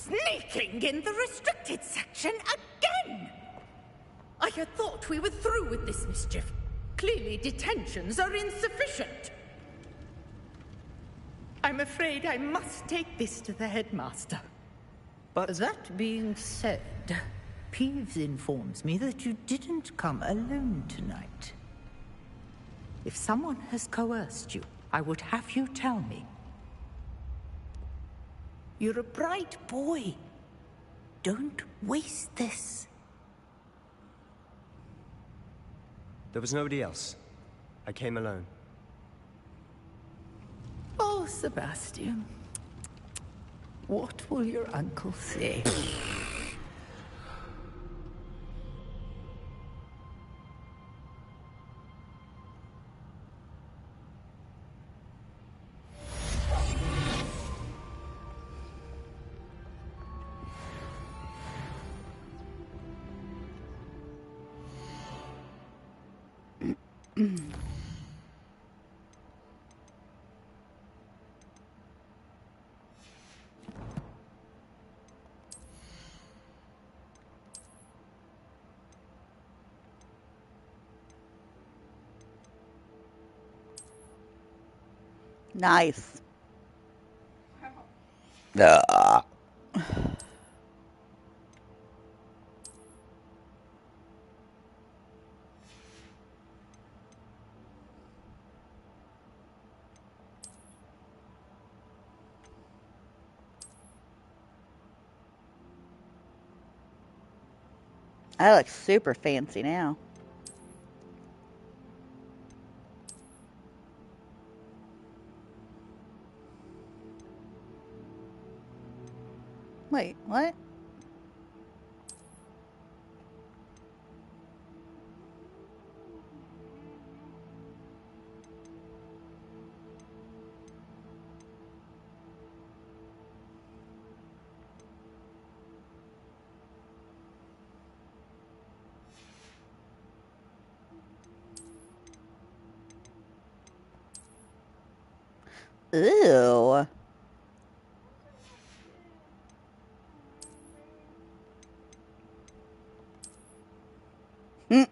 Sneaking in the restricted section again! I had thought we were through with this mischief. Clearly detentions are insufficient. I'm afraid I must take this to the headmaster. But that being said, Peeves informs me that you didn't come alone tonight. If someone has coerced you, I would have you tell me. You're a bright boy. Don't waste this. There was nobody else. I came alone. Oh, Sebastian. What will your uncle say? Nice. Ugh. I look super fancy now. Wait, what? Ew. Mm.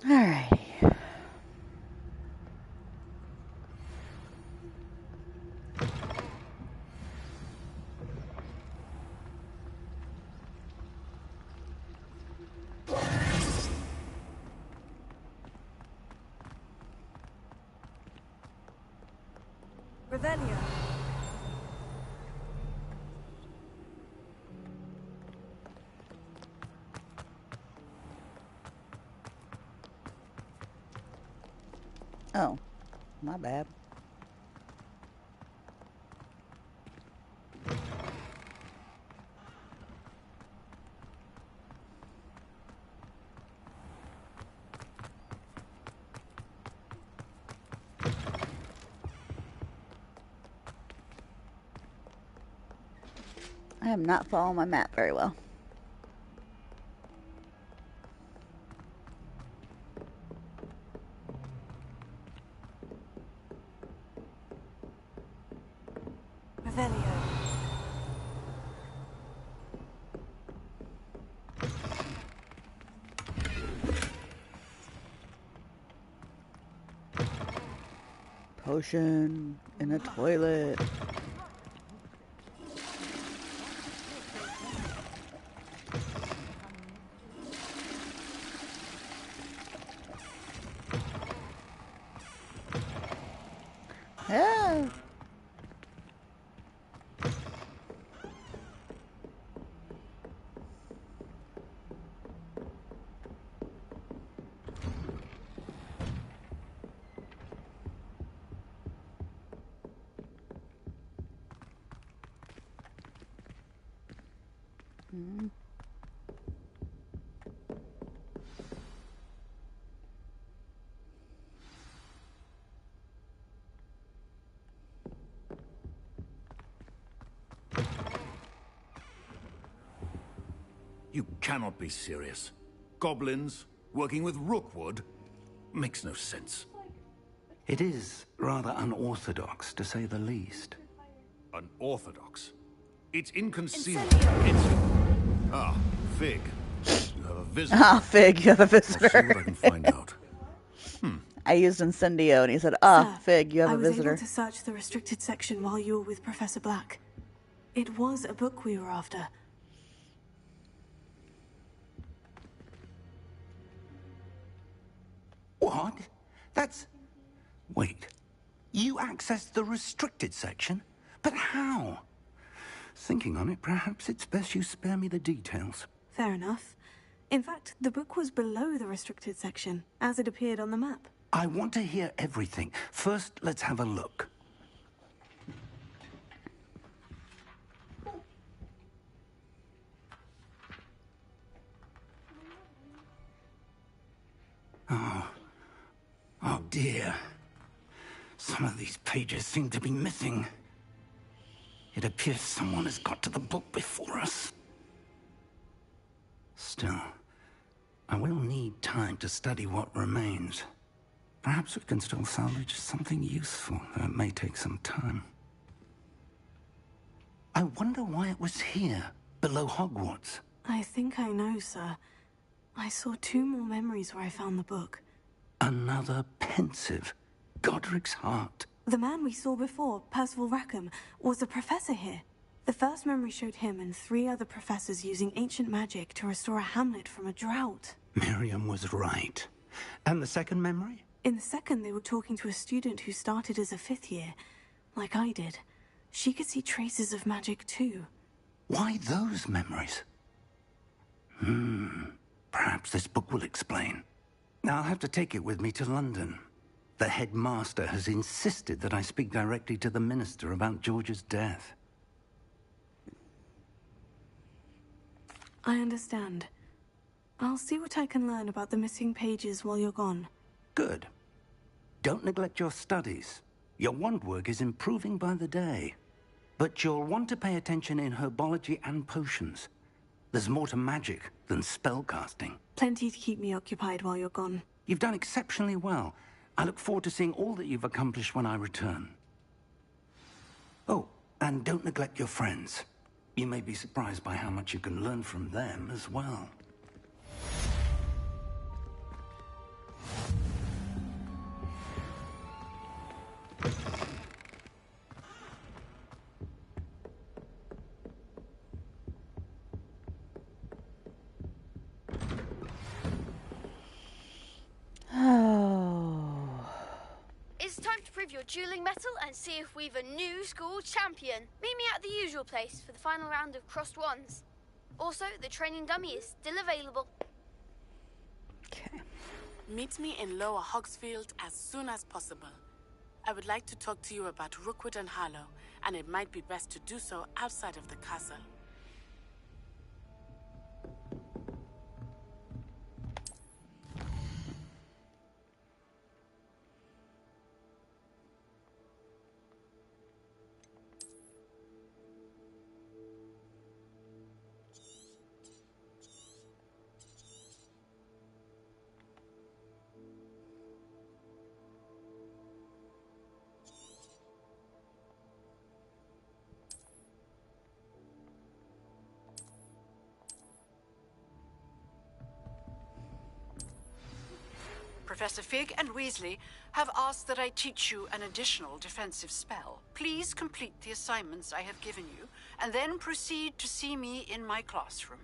Alrighty. Revelio. Oh, my bad. I am not following my map very well. Revelio. Potion in a toilet. Yeah. Hmm. You cannot be serious. Goblins working with Rookwood? Makes no sense. It is rather unorthodox, to say the least. Unorthodox? It's inconceivable. Ah, Fig. You have a visitor. Ah, Fig, you have a I'll see visitor. what I can find out. I used Incendio, and he said, Sir, Fig, you have I a was visitor. able to search the restricted section while you were with Professor Black. It was a book we were after. What? That's... Wait. You accessed the restricted section? But how? Thinking on it, perhaps it's best you spare me the details. Fair enough. In fact, the book was below the restricted section, as it appeared on the map. I want to hear everything. First, let's have a look. Oh dear. Some of these pages seem to be missing. It appears someone has got to the book before us. Still, I will need time to study what remains. Perhaps we can still salvage something useful, though it may take some time. I wonder why it was here, below Hogwarts. I think I know, sir. I saw 2 more memories where I found the book. Another pensive. Godric's heart. The man we saw before, Percival Rackham, was a professor here. The first memory showed him and 3 other professors using ancient magic to restore a hamlet from a drought. Miriam was right. And the second memory? In the second, they were talking to a student who started as a 5th year, like I did. She could see traces of magic too. Why those memories? Perhaps this book will explain. Now I'll have to take it with me to London. The headmaster has insisted that I speak directly to the minister about George's death. I understand. I'll see what I can learn about the missing pages while you're gone. Good. Don't neglect your studies. Your wand work is improving by the day. But you'll want to pay attention in herbology and potions. There's more to magic than spellcasting. Plenty to keep me occupied while you're gone. You've done exceptionally well. I look forward to seeing all that you've accomplished when I return. Oh, and don't neglect your friends. You may be surprised by how much you can learn from them as well. Oh. It's time to prove your dueling mettle and see if we've a new school champion. Meet me at the usual place for the final round of crossed wands. Also, the training dummy is still available. Okay. Meet me in Lower Hogsfield as soon as possible. I would like to talk to you about Rookwood and Harlow, and it might be best to do so outside of the castle. Professor Fig and Weasley have asked that I teach you an additional defensive spell. Please complete the assignments I have given you, and then proceed to see me in my classroom.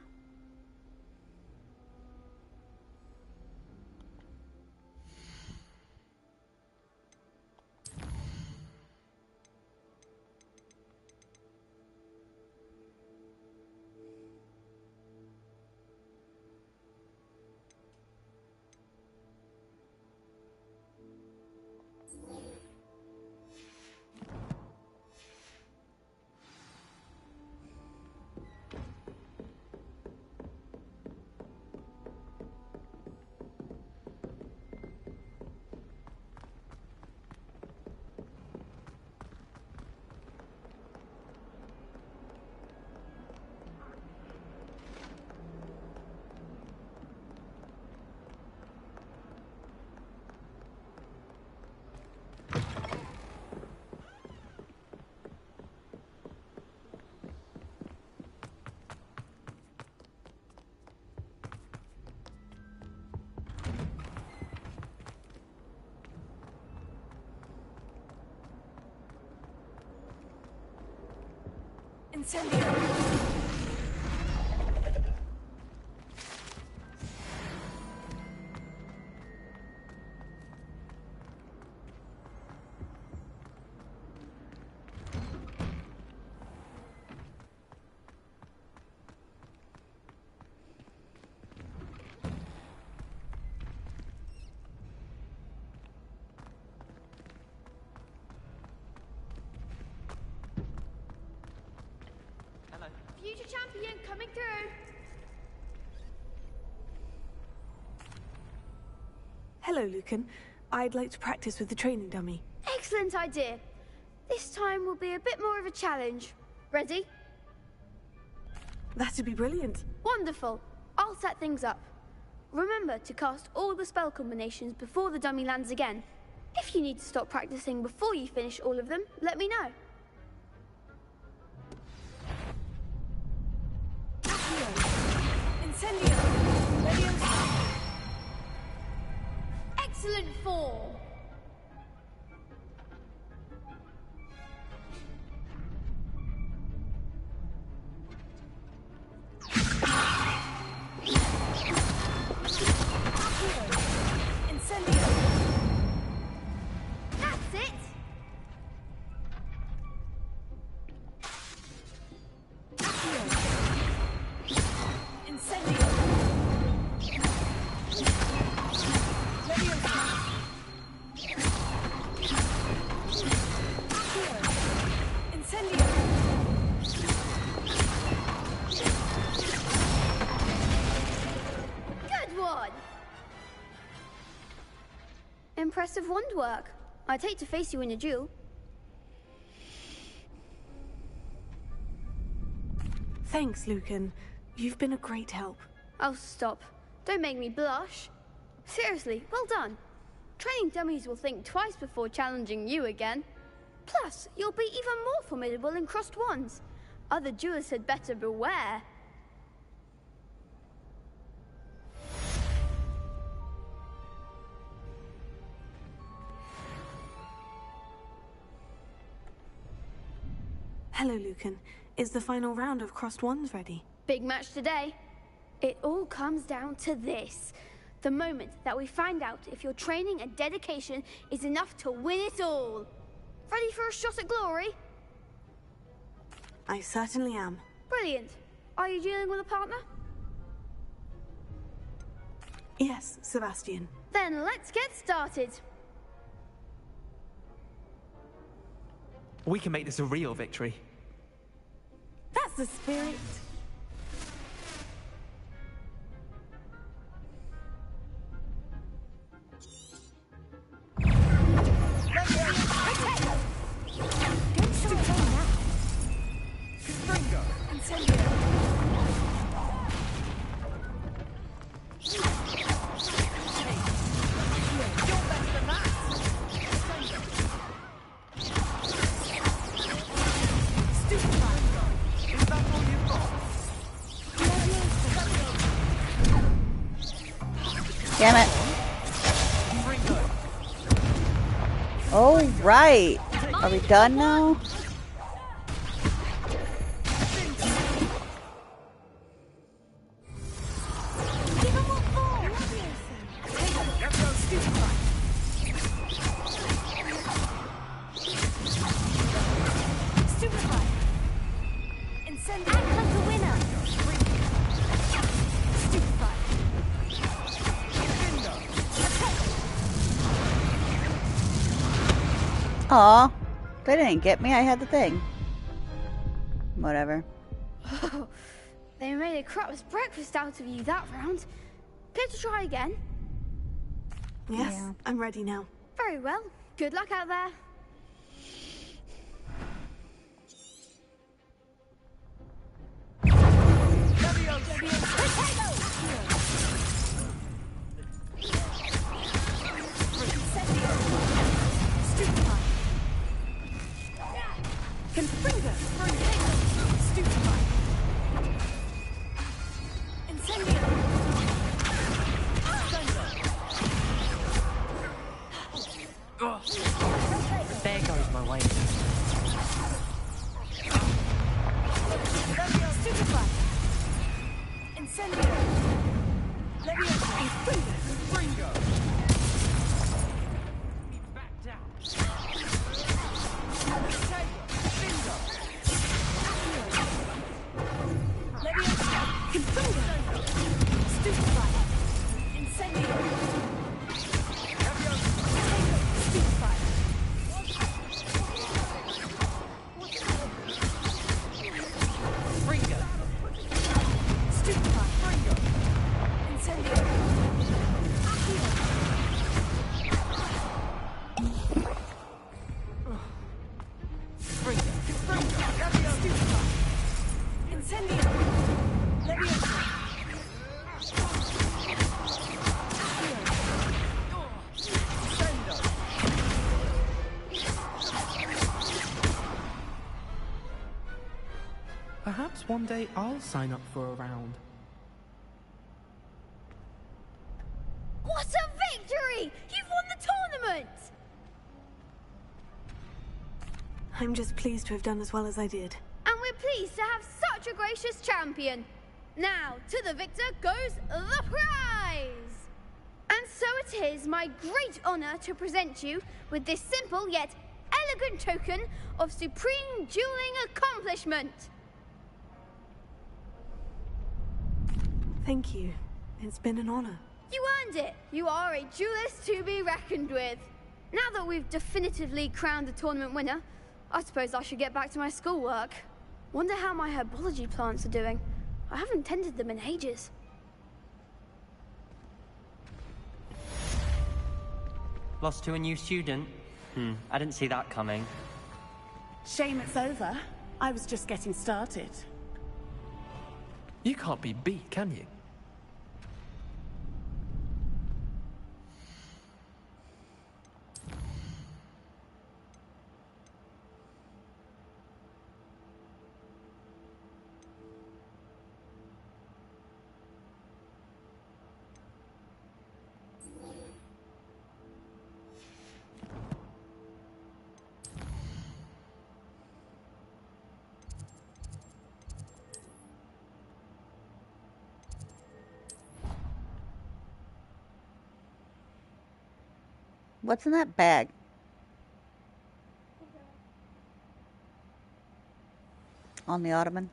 Incendio. Future champion coming through. Hello, Lucan. I'd like to practice with the training dummy. Excellent idea. This time will be a bit more of a challenge. Ready? That'd be brilliant. Wonderful. I'll set things up. Remember to cast all the spell combinations before the dummy lands again. If you need to stop practicing before you finish all of them, let me know. Incendio. Leviosa. Excellent form. Incendio. That's it. Incendio. Leviosa. Incendio. Good one. Impressive wand work. I'd hate to face you in a duel. Thanks, Lucan. You've been a great help. Oh, stop. Don't make me blush. Seriously, well done. Training dummies will think twice before challenging you again. Plus, you'll be even more formidable in crossed wands. Other duelists had better beware. Hello, Lucan. Is the final round of crossed wands ready? Big match today. It all comes down to this. The moment that we find out if your training and dedication is enough to win it all. Ready for a shot at glory? I certainly am. Brilliant. Are you dealing with a partner? Yes, Sebastian. Then let's get started. We can make this a real victory. That's the spirit. Damn it. Oh, right. Are we done now? Aw, they didn't get me. I had the thing. Whatever. Oh, they made a crap's breakfast out of you that round. Care to try again? Yes, I'm ready now. Very well. Good luck out there. There goes my way. Incendio! Leviosa! Ringo! Perhaps one day I'll sign up for a round. What a victory! You've won the tournament! I'm just pleased to have done as well as I did. And we're pleased to have such a gracious champion. Now, to the victor goes the prize! And so it is my great honor to present you with this simple yet elegant token of supreme dueling accomplishment. Thank you. It's been an honor. You earned it. You are a duelist to be reckoned with. Now that we've definitively crowned the tournament winner, I suppose I should get back to my schoolwork. Wonder how my herbology plants are doing. I haven't tended them in ages. Lost to a new student? I didn't see that coming. Shame it's over. I was just getting started. You can't be beat, can you? What's in that bag? On the ottoman?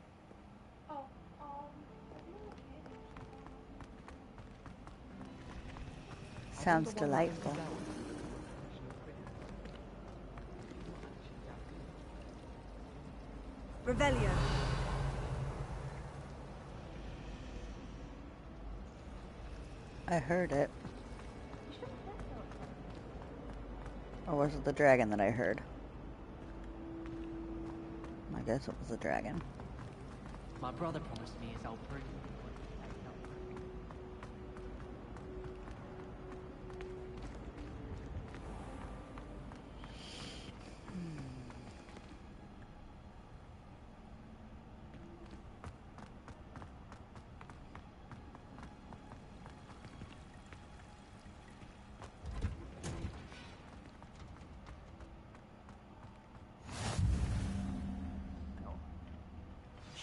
Sounds delightful. Revelio. I heard it. Or was it the dragon that I heard? I guess it was the dragon. My brother promised me his old bring.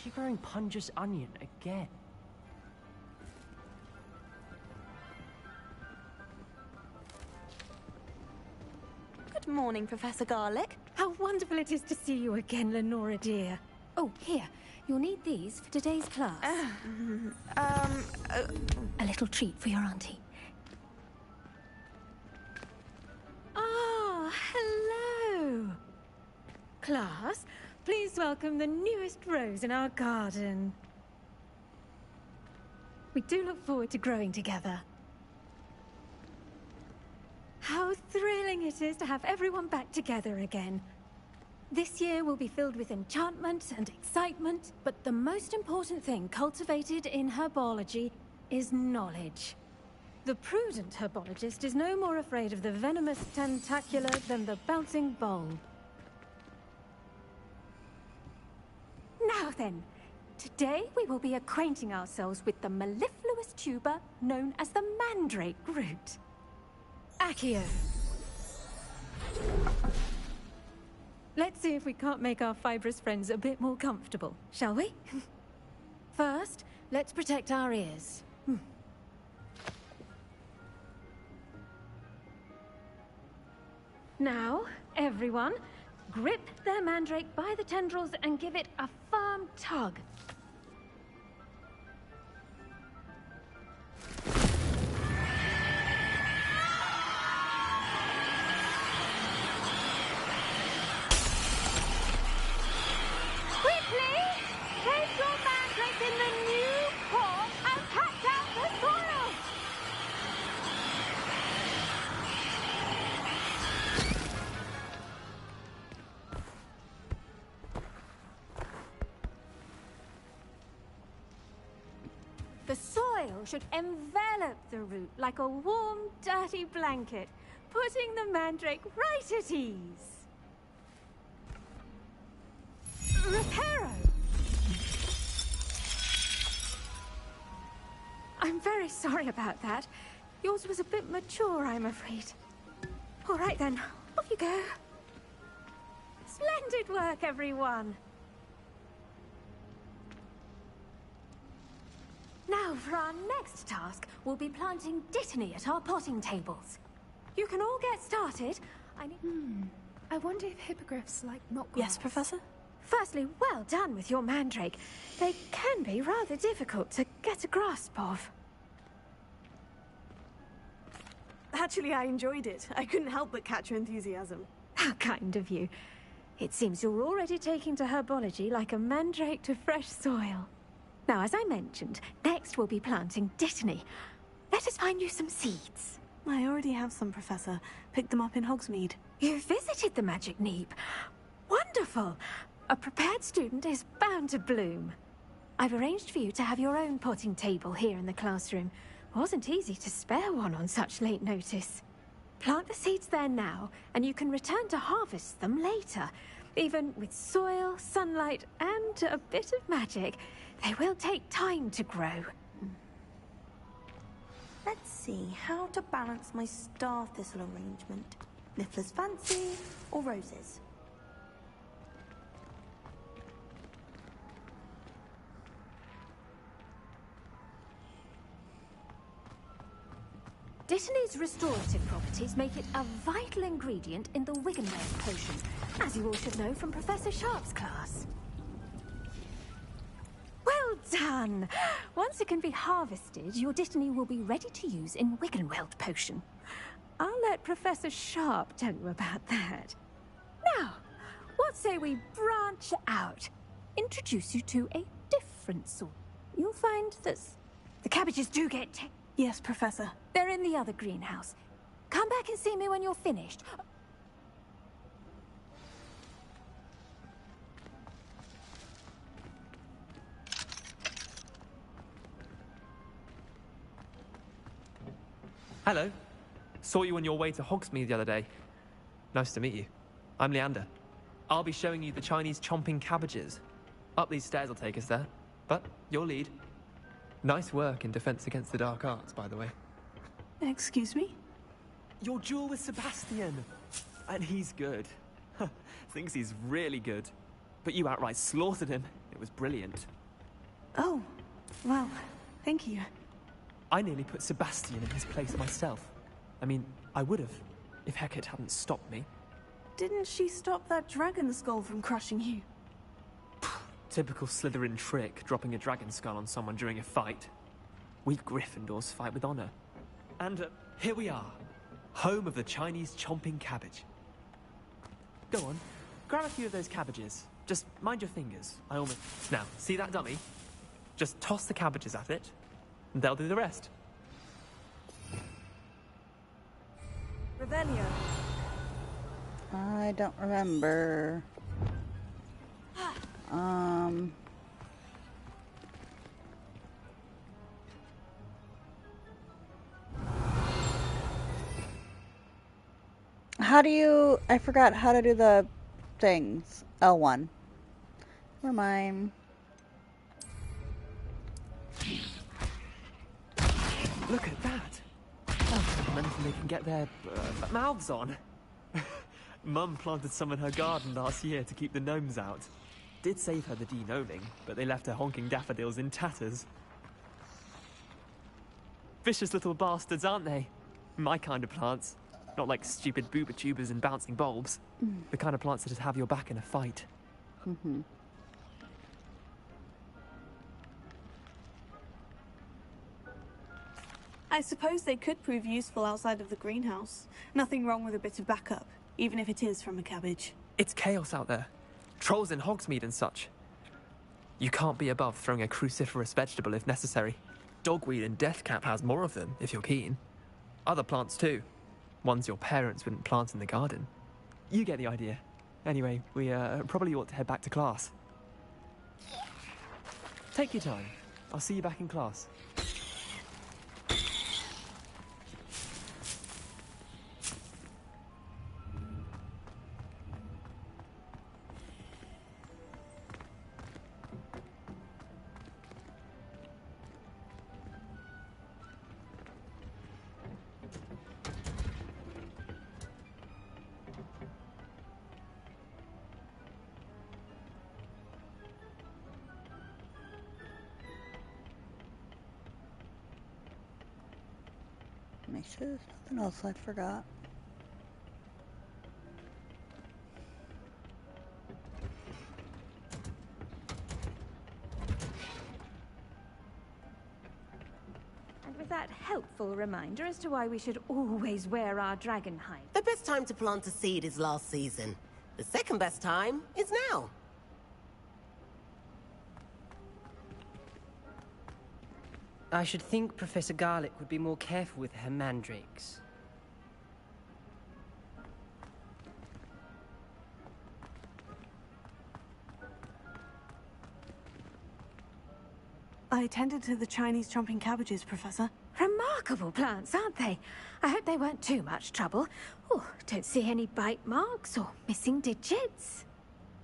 She growing Punja's onion again. Good morning, Professor Garlic. How wonderful it is to see you again, Lenora dear. Oh, here. You'll need these for today's class. A little treat for your auntie. Ah, hello. Class, please welcome the newest rose in our garden. We do look forward to growing together. How thrilling it is to have everyone back together again. This year will be filled with enchantment and excitement, but the most important thing cultivated in herbology is knowledge. The prudent herbologist is no more afraid of the venomous tentacula than the bouncing bulb. Now then, today we will be acquainting ourselves with the mellifluous tuber known as the mandrake root. Accio. Let's see if we can't make our fibrous friends a bit more comfortable, shall we? First, let's protect our ears. Now, everyone, grip their mandrake by the tendrils and give it a firm tug. Quickly! Place your mandrake in the new pot and pack out the soil! The soil should envelop the root like a warm, dirty blanket, putting the mandrake right at ease. Reparo! I'm very sorry about that. Yours was a bit mature, I'm afraid. All right then, off you go. Splendid work, everyone. Now, for our next task, we'll be planting Dittany at our potting tables. You can all get started. I wonder if hippogriffs like knotgrass. Yes, Professor? Firstly, well done with your mandrake. They can be rather difficult to get a grasp of. Actually, I enjoyed it. I couldn't help but catch your enthusiasm. How kind of you. It seems you're already taking to herbology like a mandrake to fresh soil. Now, as I mentioned, next we'll be planting Dittany. Let us find you some seeds. I already have some, Professor. Picked them up in Hogsmeade. You visited the Magic Neep. Wonderful! A prepared student is bound to bloom. I've arranged for you to have your own potting table here in the classroom. Wasn't easy to spare one on such late notice. Plant the seeds there now, and you can return to harvest them later. Even with soil, sunlight, and a bit of magic, they will take time to grow. Let's see how to balance my star thistle arrangement. Niffler's fancy or roses? Dittany's restorative properties make it a vital ingredient in the Wiggenweld potion, as you all should know from Professor Sharp's class. Well done! Once it can be harvested, your Dittany will be ready to use in Wiggenweld potion. I'll let Professor Sharp tell you about that. Now, what say we branch out? Introduce you to a different sort. You'll find that the cabbages do get... Yes, Professor. They're in the other greenhouse. Come back and see me when you're finished. Hello. Saw you on your way to Hogsmeade the other day. Nice to meet you. I'm Leander. I'll be showing you the Chinese chomping cabbages. Up these stairs will take us there, but you'll lead. Nice work in Defense Against the Dark Arts, by the way. Excuse me? Your duel with Sebastian! And he's good. Thinks he's really good. But you outright slaughtered him. It was brilliant. Oh, well, thank you. I nearly put Sebastian in his place myself. I mean, I would have, if Hecate hadn't stopped me. Didn't she stop that dragon skull from crushing you? Typical Slytherin trick, dropping a dragon skull on someone during a fight. We Gryffindors fight with honor. And here we are, home of the Chinese chomping cabbage. Go on, grab a few of those cabbages. Just mind your fingers. I almost... Now, see that dummy? Just toss the cabbages at it, and they'll do the rest. Revelio. I don't remember. How do you... I forgot how to do the things. L1. Remind. Look at that! How fundamental they can get their mouths on. Mum planted some in her garden last year to keep the gnomes out. Did save her the de-gnoming, but they left her honking daffodils in tatters. vicious little bastards, aren't they? My kind of plants. Not like stupid booba tubers and bouncing bulbs. The kind of plants that just have your back in a fight. Mm-hmm. I suppose they could prove useful outside of the greenhouse. Nothing wrong with a bit of backup, even if it is from a cabbage. It's chaos out there. Trolls in Hogsmeade and such. You can't be above throwing a cruciferous vegetable if necessary. Dogweed and deathcap has more of them, if you're keen. Other plants too. Ones your parents wouldn't plant in the garden. You get the idea. Anyway, we probably ought to head back to class. Take your time. I'll see you back in class. Make sure there's nothing else I forgot. And with that helpful reminder as to why we should always wear our dragon hide. The best time to plant a seed is last season. The second best time is now. I should think Professor Garlick would be more careful with her mandrakes. I tended to the Chinese chomping cabbages, Professor. Remarkable plants, aren't they? I hope they weren't too much trouble. Oh, don't see any bite marks or missing digits.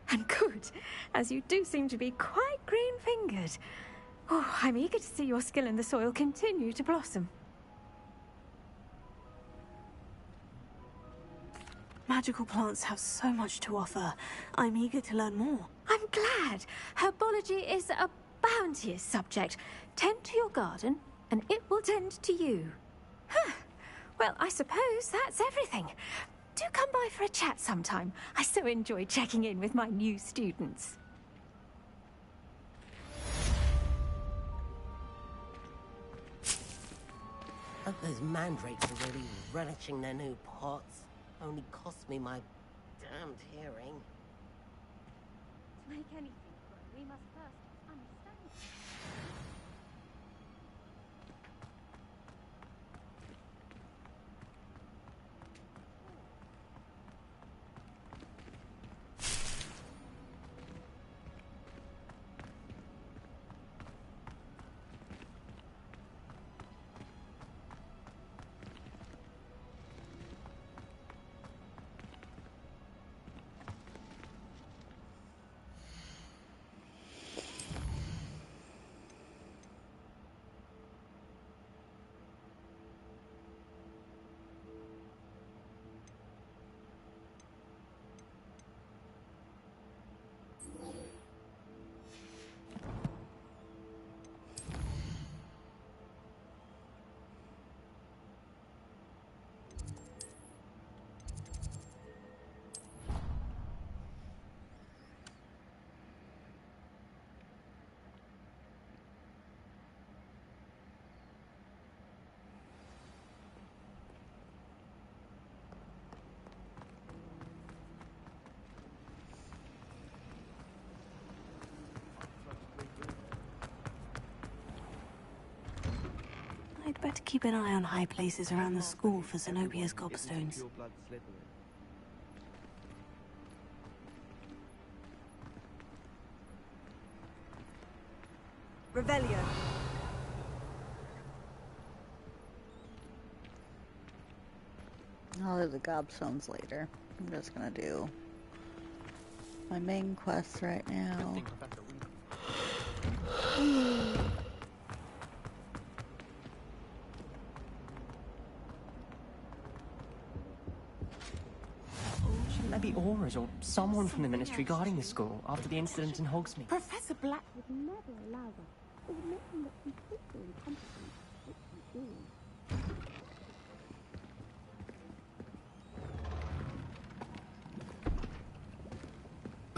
And good, as you do seem to be quite green-fingered. Oh, I'm eager to see your skill in the soil continue to blossom. Magical plants have so much to offer. I'm eager to learn more. I'm glad. Herbology is a bounteous subject. Tend to your garden, and it will tend to you. Huh. Well, I suppose that's everything. Do come by for a chat sometime. I so enjoy checking in with my new students. Hope those mandrakes are really relishing their new pots. Only cost me my damned hearing. To make anything grow, we must first understand. I'd better keep an eye on high places around the school for Zenobia's gobstones. Revelio. I'll do the gobstones later. I'm just gonna do my main quests right now. Shouldn't there be auras or someone from the Ministry guarding the school after the incident in Hogsmeade? Professor Black would never allow that. It would make him look completely incompetent, which he is.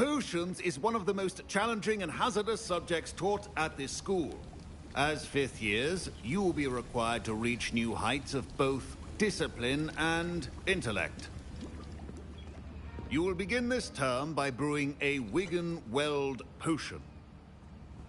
Potions is one of the most challenging and hazardous subjects taught at this school. As fifth years, you will be required to reach new heights of both discipline and intellect. You will begin this term by brewing a Wigan-Weld potion.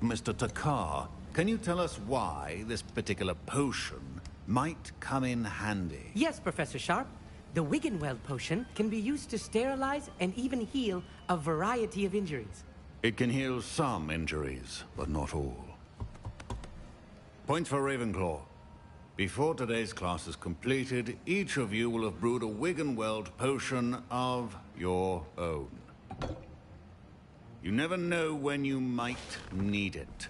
Mr. Takar, can you tell us why this particular potion might come in handy? Yes, Professor Sharp. The Wiggenweld potion can be used to sterilize and even heal a variety of injuries. It can heal some injuries, but not all. Point for Ravenclaw. Before today's class is completed, each of you will have brewed a Wiggenweld potion of your own. You never know when you might need it.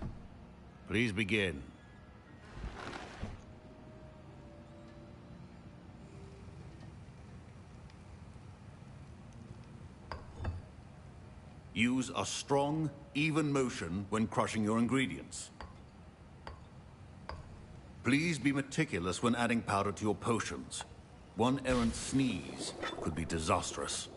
Please begin. Use a strong, even motion when crushing your ingredients. Please be meticulous when adding powder to your potions. One errant sneeze could be disastrous.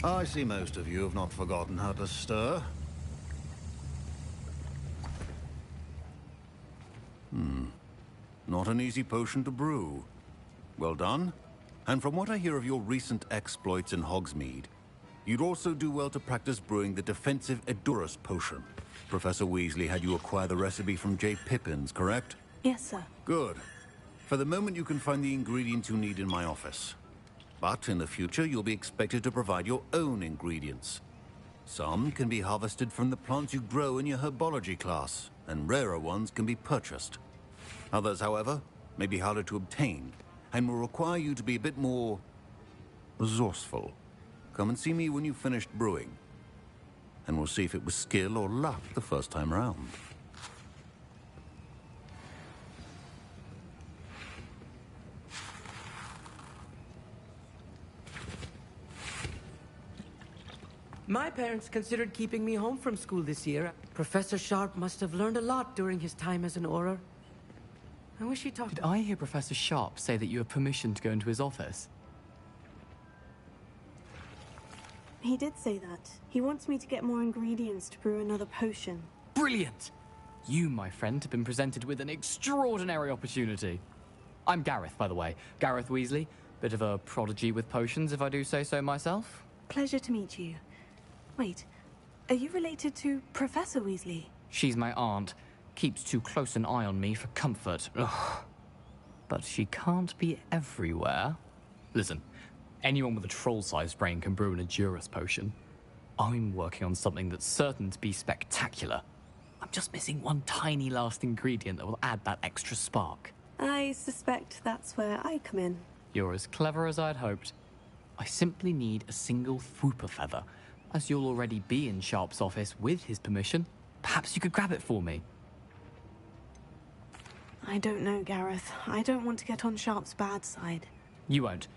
I see most of you have not forgotten how to stir. Not an easy potion to brew. Well done. And from what I hear of your recent exploits in Hogsmeade, you'd also do well to practice brewing the defensive Edurus potion. Professor Weasley had you acquire the recipe from J. Pippins, correct? Yes, sir. Good. For the moment, you can find the ingredients you need in my office. But in the future, you'll be expected to provide your own ingredients. Some can be harvested from the plants you grow in your herbology class, and rarer ones can be purchased. Others, however, may be harder to obtain, and will require you to be a bit more resourceful. Come and see me when you've finished brewing, and we'll see if it was skill or luck the first time round. My parents considered keeping me home from school this year. Professor Sharp must have learned a lot during his time as an Auror. I wish he talked. Did I hear Professor Sharp say that you have permission to go into his office? He did say that. He wants me to get more ingredients to brew another potion. Brilliant! You, my friend, have been presented with an extraordinary opportunity. I'm Gareth, by the way. Gareth Weasley. Bit of a prodigy with potions, if I do say so myself. Pleasure to meet you. Wait, are you related to Professor Weasley? She's my aunt. Keeps too close an eye on me for comfort. Ugh. But she can't be everywhere. Listen, anyone with a troll-sized brain can brew an Edurus potion. I'm working on something that's certain to be spectacular. I'm just missing one tiny last ingredient that will add that extra spark. I suspect that's where I come in. You're as clever as I'd hoped. I simply need a single Fwooper feather. As you'll already be in Sharp's office with his permission, perhaps you could grab it for me. I don't know, Gareth. I don't want to get on Sharp's bad side. You won't.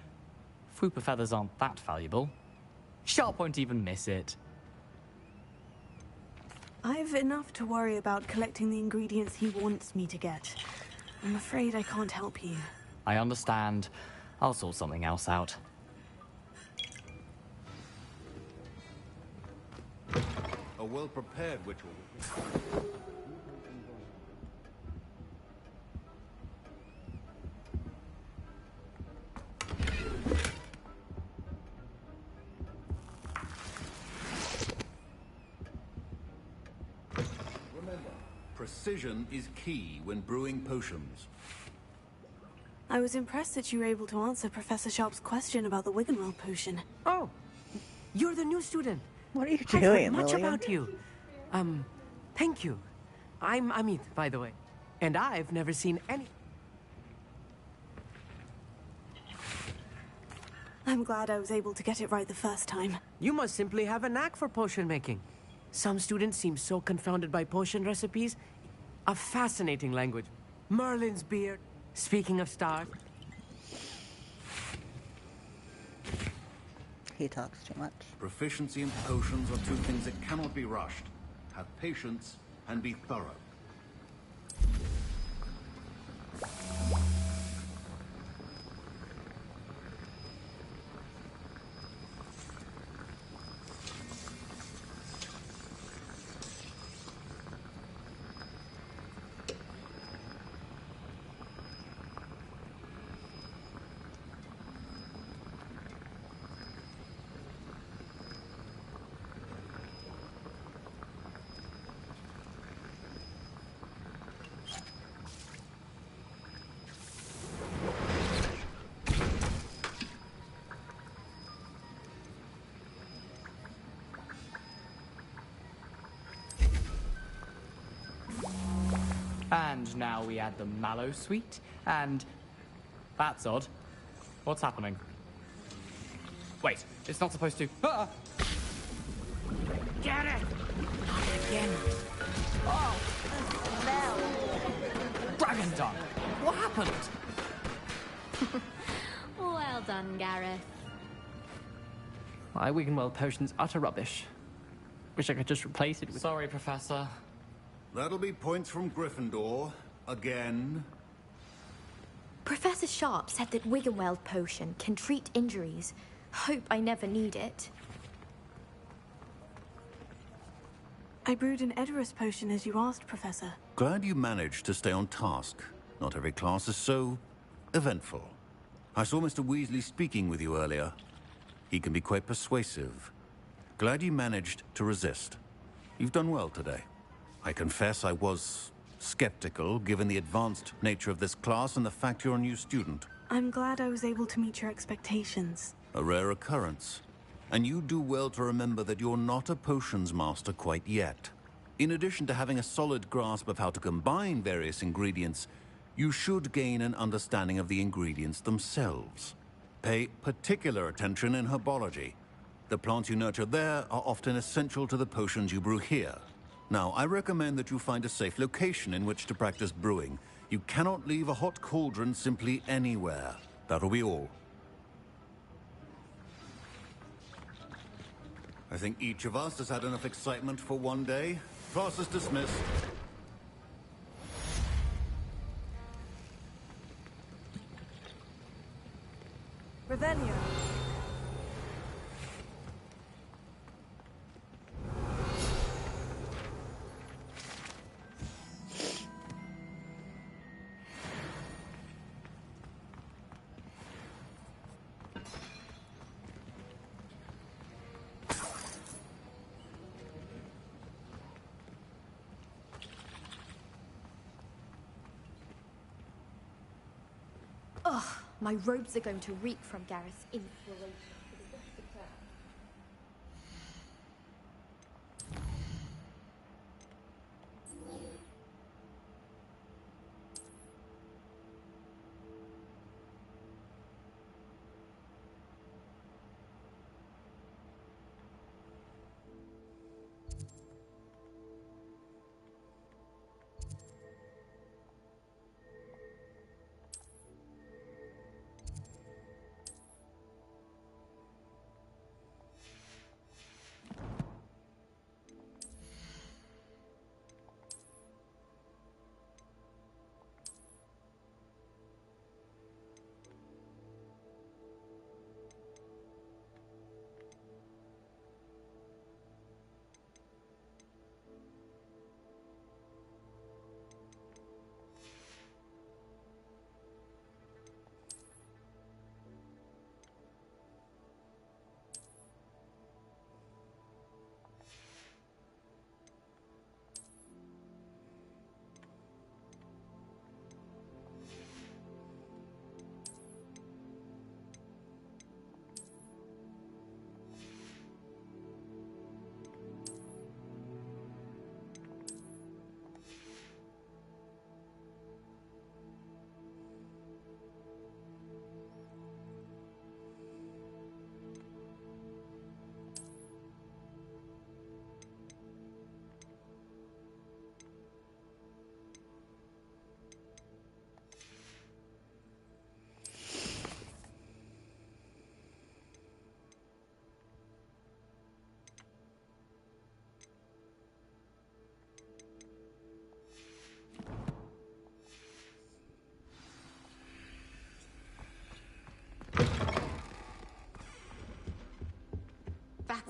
Fwooper feathers aren't that valuable. Sharp won't even miss it. I've enough to worry about collecting the ingredients he wants me to get. I'm afraid I can't help you. I understand. I'll sort something else out. A well-prepared ritual. Remember, precision is key when brewing potions. I was impressed that you were able to answer Professor Sharp's question about the Wiggenweld potion. Oh, you're the new student. What are you I've doing, heard much Lillian? about you. Thank you. I'm Amit, by the way. And I've never seen any... I'm glad I was able to get it right the first time. You must simply have a knack for potion making. Some students seem so confounded by potion recipes. A fascinating language. Merlin's beard. Speaking of stars. He talks too much. Proficiency in potions are two things that cannot be rushed. Have patience and be thorough. And now we add the mallow sweet, and... That's odd. What's happening? Wait, it's not supposed to... Ah! Get it! Again. Oh! Dragon dung! What happened? Well done, Gareth. My Wiggenweld potion's utter rubbish. Wish I could just replace it with... Sorry, Professor. That'll be points from Gryffindor. Again. Professor Sharp said that Wiggenweld potion can treat injuries. Hope I never need it. I brewed an Edorus potion as you asked, Professor. Glad you managed to stay on task. Not every class is so eventful. I saw Mr. Weasley speaking with you earlier. He can be quite persuasive. Glad you managed to resist. You've done well today. I confess I was skeptical, given the advanced nature of this class and the fact you're a new student. I'm glad I was able to meet your expectations. A rare occurrence. And you do well to remember that you're not a potions master quite yet. In addition to having a solid grasp of how to combine various ingredients, you should gain an understanding of the ingredients themselves. Pay particular attention in herbology. The plants you nurture there are often essential to the potions you brew here. Now, I recommend that you find a safe location in which to practice brewing. You cannot leave a hot cauldron simply anywhere. That'll be all. I think each of us has had enough excitement for one day. Class is dismissed. Revelio. Ugh, my robes are going to reek from Gareth's inspiration for the rest of the term.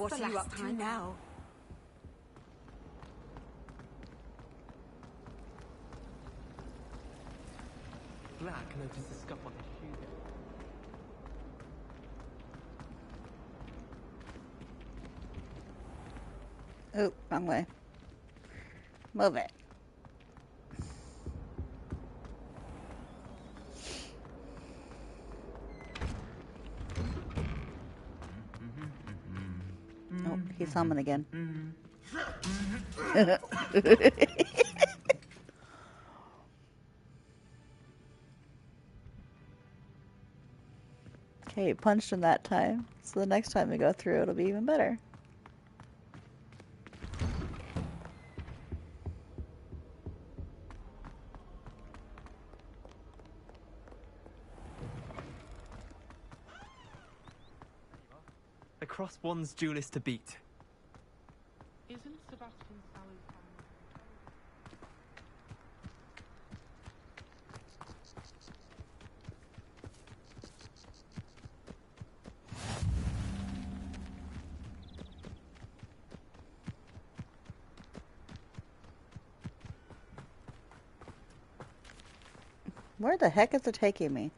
What are you up to now? Black noticed the scuff on his shoe. Oh, wrong way. Move it. Oh, he's humming again. Okay, you punched him that time, so the next time we go through, it'll be even better. The cross one's duelist to beat. Isn't Sebastian Sally's family? Where the heck is it taking me?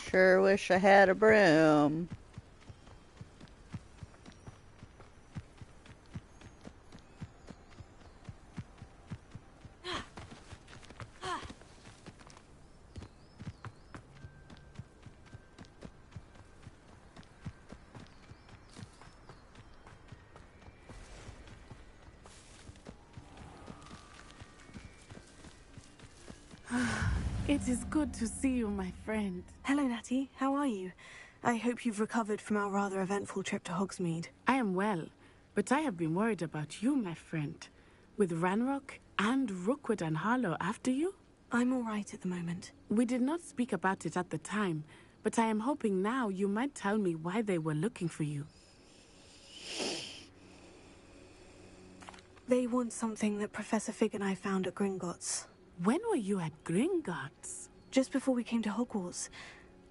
Sure wish I had a broom. It is good to see you, my friend. Hello, Natty. How are you? I hope you've recovered from our rather eventful trip to Hogsmeade. I am well, but I have been worried about you, my friend. With Ranrock and Rookwood and Harlow after you? I'm all right at the moment. We did not speak about it at the time, but I am hoping now you might tell me why they were looking for you. They want something that Professor Fig and I found at Gringotts. When were you at Gringotts? Just before we came to Hogwarts.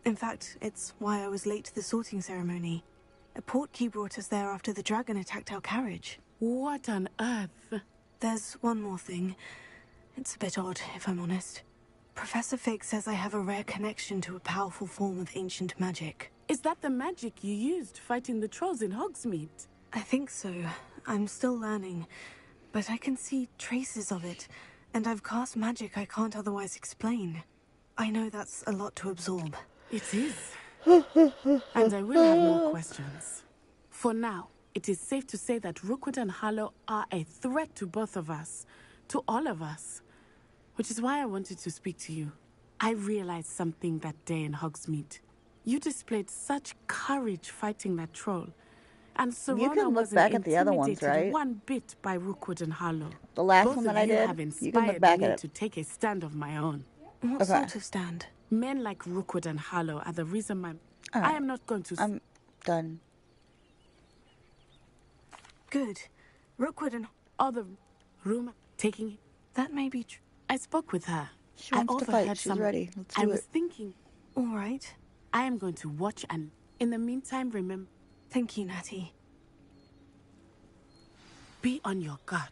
In fact, it's why I was late to the sorting ceremony. A portkey brought us there after the dragon attacked our carriage. What on earth? There's one more thing. It's a bit odd, if I'm honest. Professor Fig says I have a rare connection to a powerful form of ancient magic. Is that the magic you used fighting the trolls in Hogsmeade? I think so. I'm still learning, but I can see traces of it. And I've cast magic I can't otherwise explain. I know that's a lot to absorb. It is. And I will have more questions. For now, it is safe to say that Rookwood and Harlow are a threat to both of us. To all of us. Which is why I wanted to speak to you. I realized something that day in Hogsmeade. You displayed such courage fighting that troll. And Serona You can look wasn't back at the other ones, intimidated right? one bit by Rookwood and Harlow. The last Both one that of I you did, have you can look inspired back me at it. to take a stand of my own. What Okay. sort of stand? Men like Rookwood and Harlow are the reason I Alright. am not going to... I'm done. Good. Rookwood and... Or the rumor taking it. That may be true. I spoke with her. She wants to fight. She's some... ready. Let's do I it. was thinking... All right. I am going to watch and, in the meantime, remember... Thank you, Natty. Be on your guard.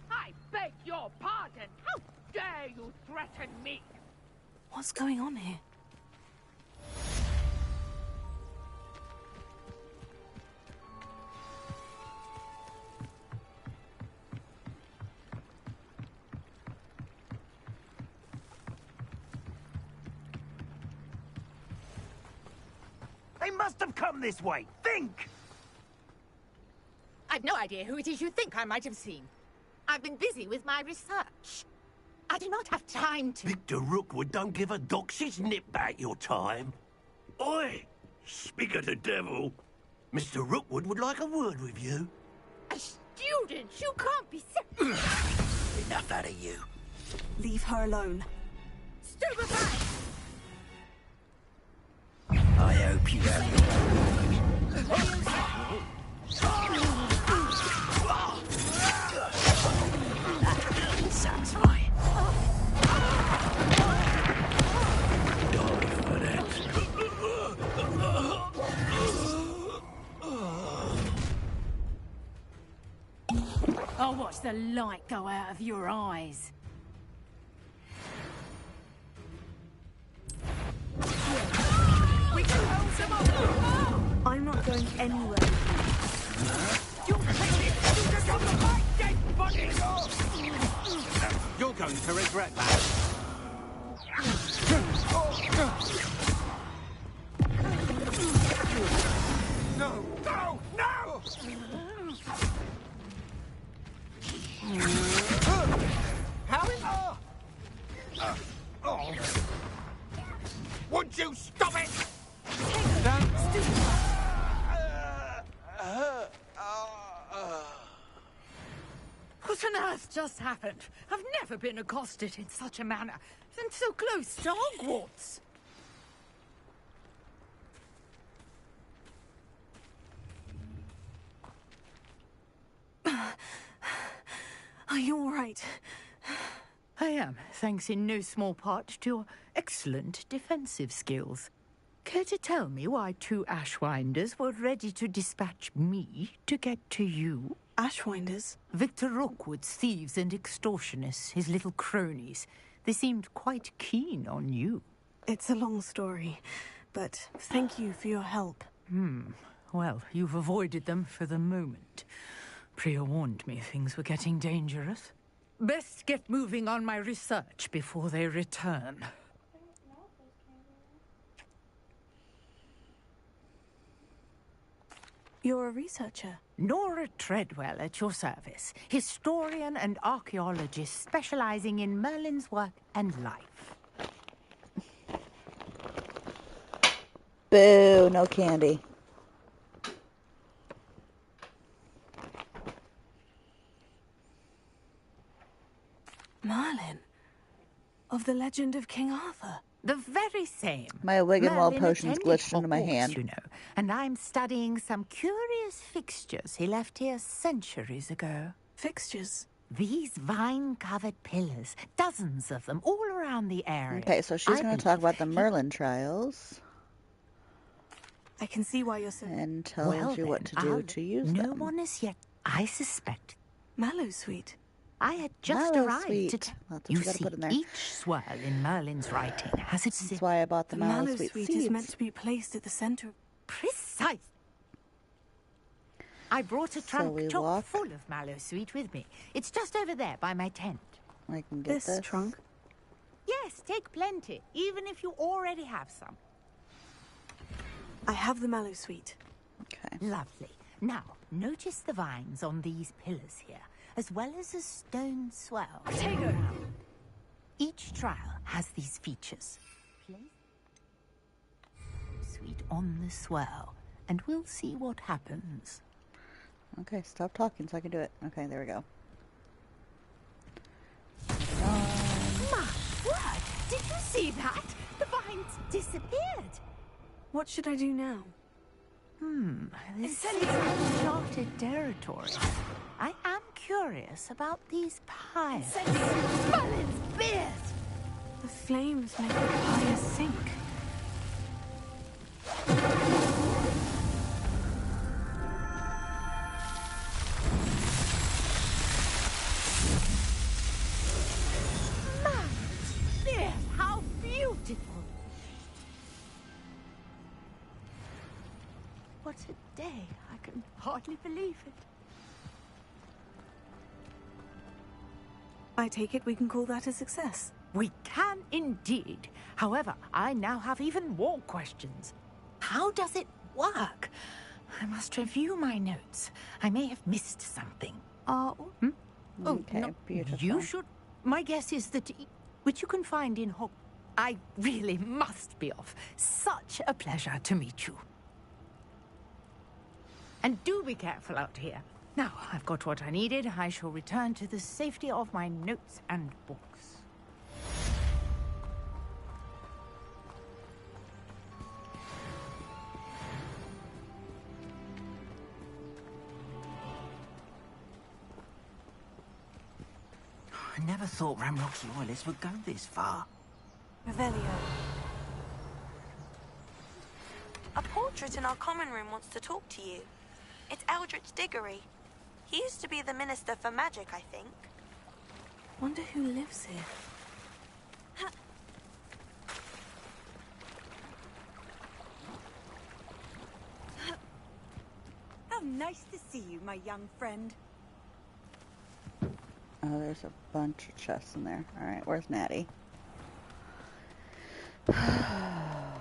I beg your pardon. How dare you threaten me? What's going on here? They must have come this way. Think! I've no idea who it is you think I might have seen. I've been busy with my research. I do not have time to... Victor Rookwood don't give a doxy's nip back your time. Oi! Speak of the devil. Mr. Rookwood would like a word with you. A student? You can't be... Enough out of you. Leave her alone. Stupefy! I hope you have satisfying. Die for that. I'll watch the light go out of your eyes. We can hold them up. I'm not going anywhere. You're going to regret that. No! No! No! How is... Oh! Would you stop it? What on earth just happened? I've never been accosted in such a manner, and so close to Hogwarts. Are you all right? I am, thanks in no small part to your excellent defensive skills. Care to tell me why two Ashwinders were ready to dispatch me to get to you? Ashwinders? Victor Rookwood's thieves and extortionists, his little cronies. They seemed quite keen on you. It's a long story, but thank you for your help. Well, you've avoided them for the moment. Priya warned me things were getting dangerous. Best get moving on my research before they return. You're a researcher? Nora Treadwell at your service. Historian and archaeologist specializing in Merlin's work and life. Boo, no candy. Merlin? Of the legend of King Arthur? The very same. My Wiggenweld Merlin potions attended glitched into my Hogwarts, hand. you know, and I'm studying some curious fixtures he left here centuries ago. Fixtures? These vine-covered pillars, dozens of them, all around the area. Okay, so she's going to talk about the Merlin trials. I can see why you're so... And tells you what to do to use no them. No one as yet, I suspect. Mallowsweet. I had just Mallowsweet. arrived. That's what You you gotta see, put in there. each swirl in Merlin's writing has its... That's why I bought the Mallowsweet Mallowsweet seeds. is meant to be placed at the center. Precise. I brought a So trunk we chock walk. full of Mallowsweet with me. It's just over there by my tent. I can get this. trunk? Yes, take plenty, even if you already have some. I have the Mallowsweet. Okay. Lovely. Now, notice the vines on these pillars here, as well as a stone swell. Potato! Each trial has these features. Place sweet on the swell, and we'll see what happens. Okay, stop talking so I can do it. Okay, there we go. My word! Did you see that? The vines disappeared. What should I do now? This is uncharted territory. I am curious about these pyres. Merlin's beard! The flames make the fire sink. Beard, how beautiful! What a day. I can hardly believe it. I take it we can call that a success. We can indeed. However, I now have even more questions. How does it work? I must review my notes. I may have missed something. Okay, no, beautiful. you should. My guess is that which you can find in Hogwarts. I really must be off. Such a pleasure to meet you. And do be careful out here. Now, I've got what I needed. I shall return to the safety of my notes and books. I never thought Ramrock's loyalists would go this far. Revelio. A portrait in our common room wants to talk to you. It's Eldritch Diggory. He used to be the Minister for Magic, I think. Wonder who lives here. How nice to see you, my young friend. Oh, there's a bunch of chests in there. Alright, where's Natty? I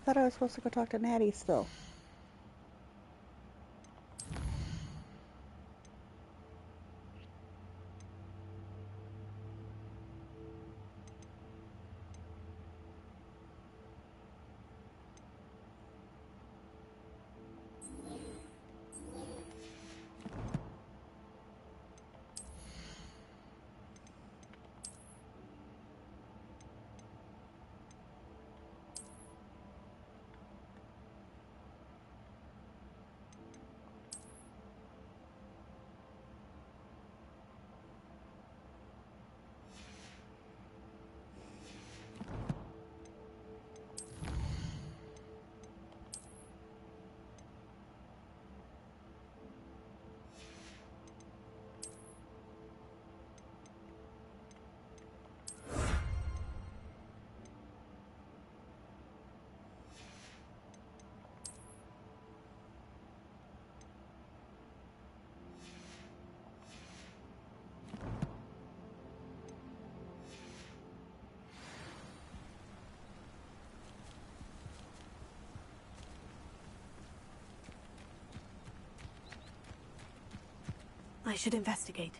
thought I was supposed to go talk to Natty still. I should investigate.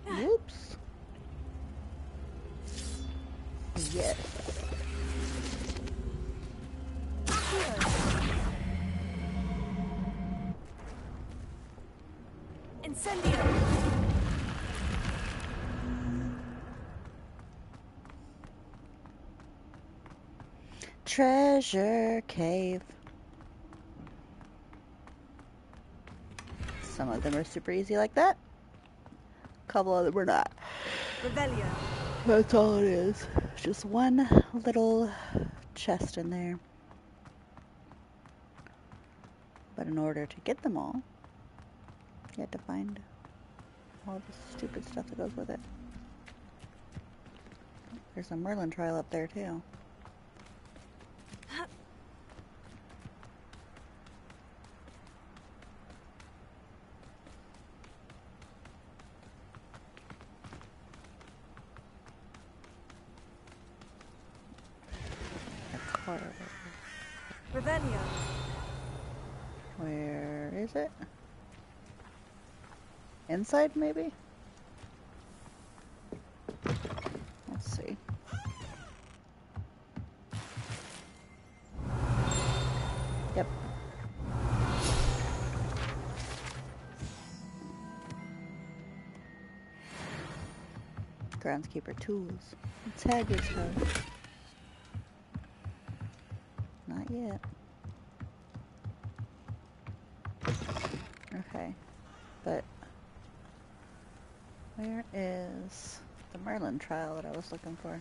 Whoops. Yes. Incendio! Treasure cave. Some of them are super easy like that. A couple of them are not. Revelio. That's all it is. Just one little chest in there. But in order to get them all, you have to find all the stupid stuff that goes with it. There's a Merlin trial up there too. Revelio. Where is it? Inside, maybe? Let's see. Yep. Groundskeeper tools. It's Hagrid's house. Not yet. Okay, but where is the Merlin trial that I was looking for?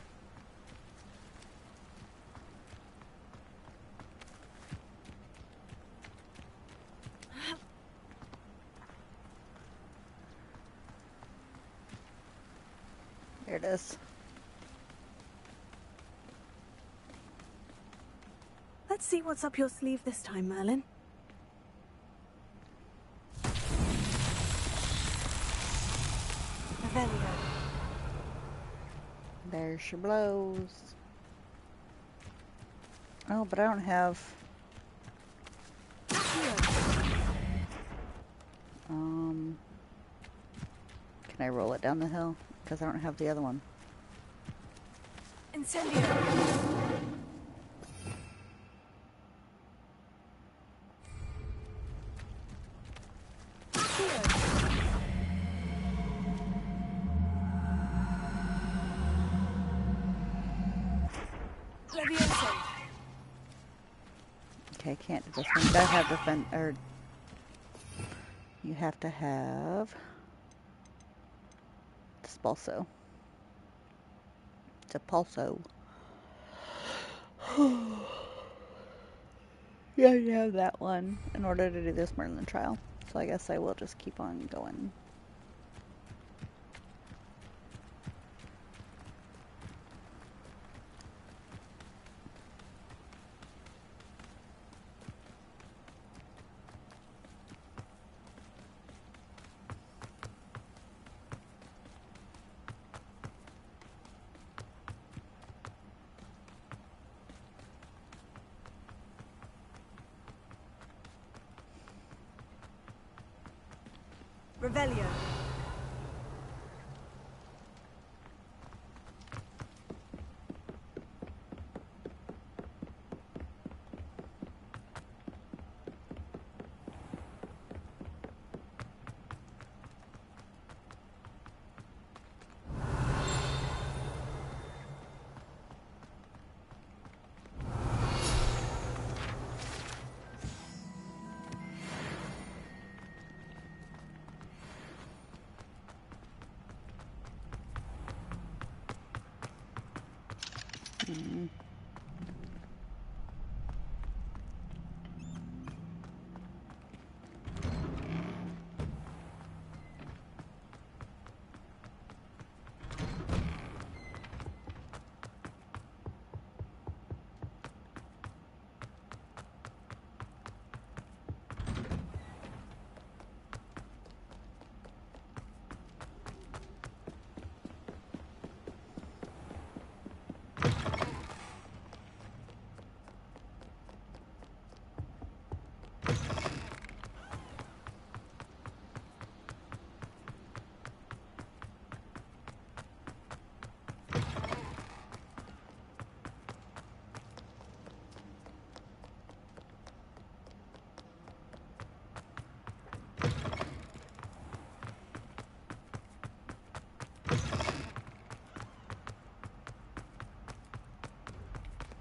There it is. Let's see what's up your sleeve this time, Merlin. Revelio. There she blows. Oh, but I don't have... Can I roll it down the hill? Because I don't have the other one. Incendio. Okay, I can't do this one. You gotta have defend, or you have to have Dispulso. Dispulso. Yeah, you have that one in order to do this Merlin trial. So I guess I will just keep on going. Revelio.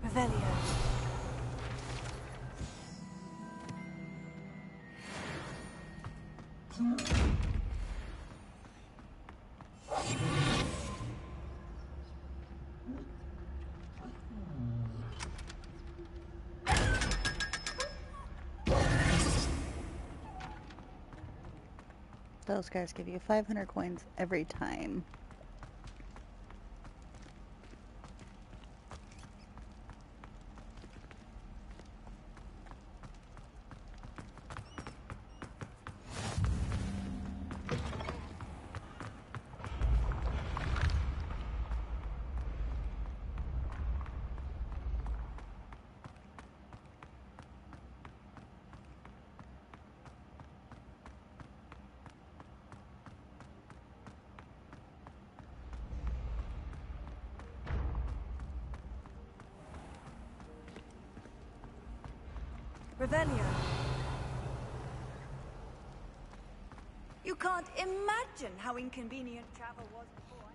Revelio. Those guys give you 500 coins every time. Revelio. You can't imagine how inconvenient travel was before.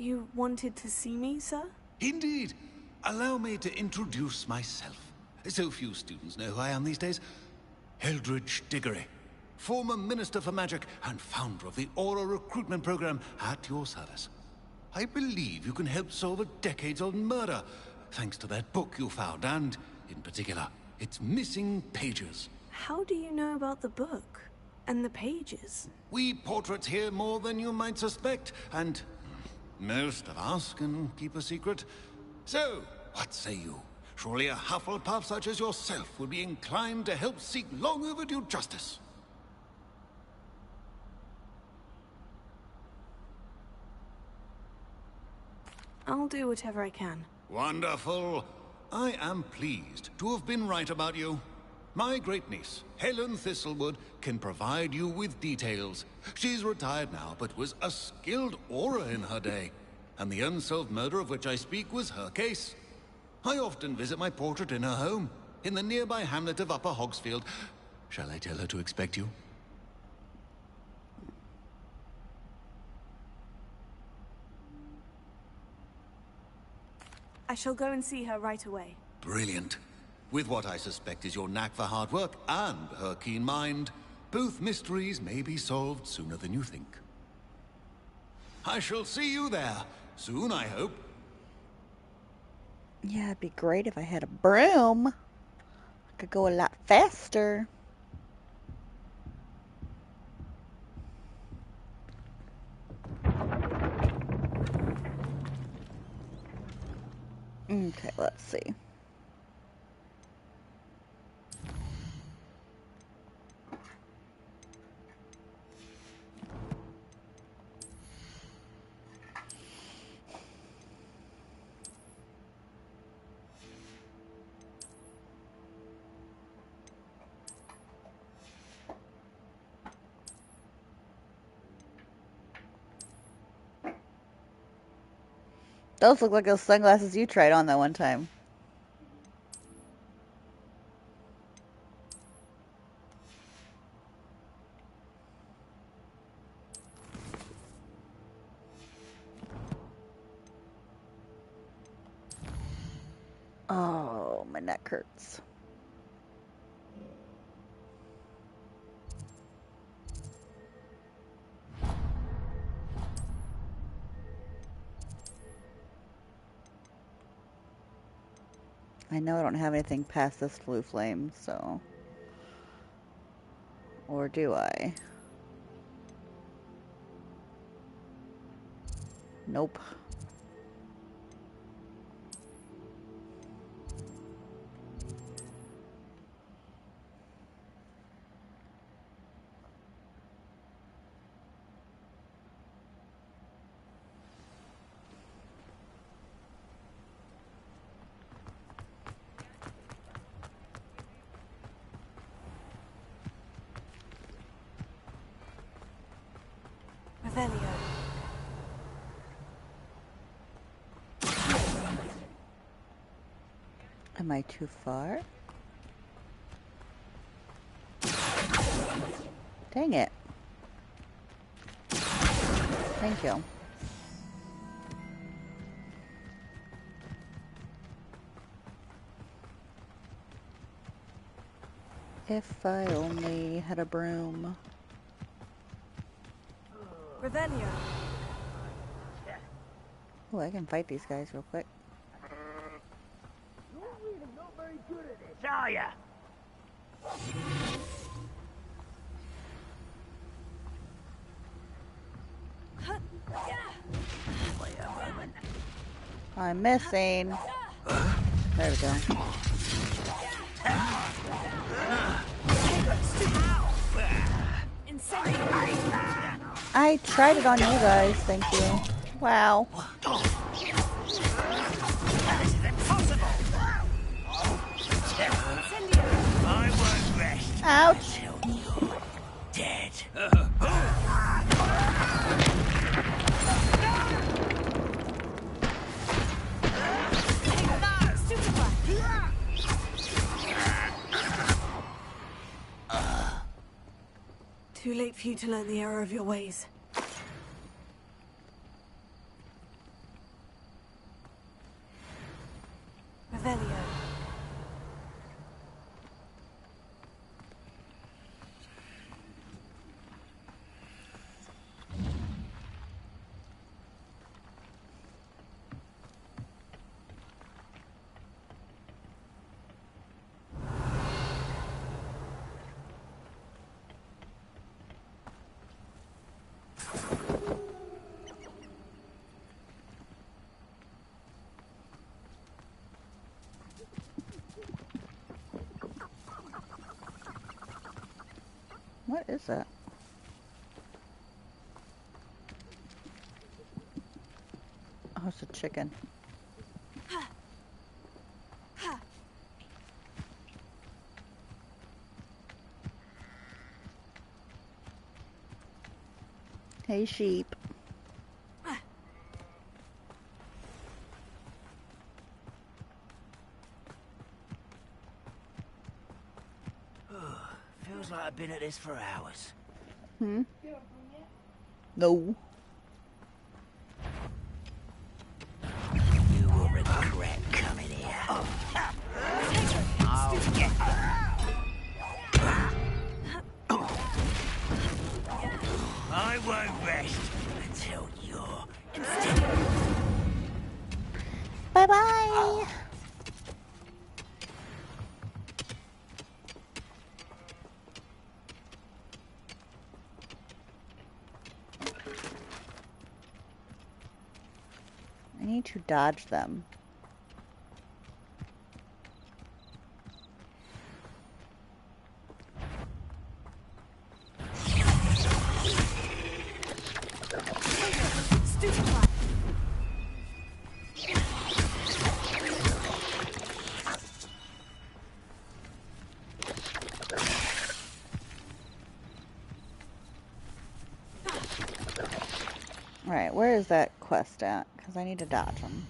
You wanted to see me, sir? Indeed. Allow me to introduce myself. So few students know who I am these days. Eldridge Diggory, former Minister for Magic and founder of the Aura Recruitment Program, at your service. I believe you can help solve a decades-old murder, thanks to that book you found, and, in particular, its missing pages. How do you know about the book? And the pages? We portraits hear more than you might suspect, and most of us can keep a secret. So, what say you? Surely a Hufflepuff such as yourself would be inclined to help seek long overdue justice. I'll do whatever I can. Wonderful. I am pleased to have been right about you. My great-niece, Helen Thistlewood, can provide you with details. She's retired now, but was a skilled aura in her day. And the unsolved murder of which I speak was her case. I often visit my portrait in her home, in the nearby hamlet of Upper Hogsfield. Shall I tell her to expect you? I shall go and see her right away. Brilliant. With what I suspect is your knack for hard work and her keen mind, both mysteries may be solved sooner than you think. I shall see you there, soon I hope. Yeah, it'd be great if I had a broom. I could go a lot faster. Okay, let's see. Those look like those sunglasses you tried on that one time. Oh, my neck hurts. I know I don't have anything past this blue flame, so... Or do I? Nope. Revelio. Am I too far? Dang it. Thank you. If I only had a broom. Revelio. Oh, I can fight these guys real quick. You're really not very good at this, are ya? I'm missing. There we go. I tried it on you guys, thank you. Wow. I won't rest. Ouch. Dead. Too late for you to learn the error of your ways. What is that? Oh, it's a chicken. Hey, sheep. Feels like I've been at this for hours. Hmm? No. You will regret coming here. I won't rest until you're dead. Bye-bye. I need to dodge them. Alright, where is that quest at? Because I need to dodge them.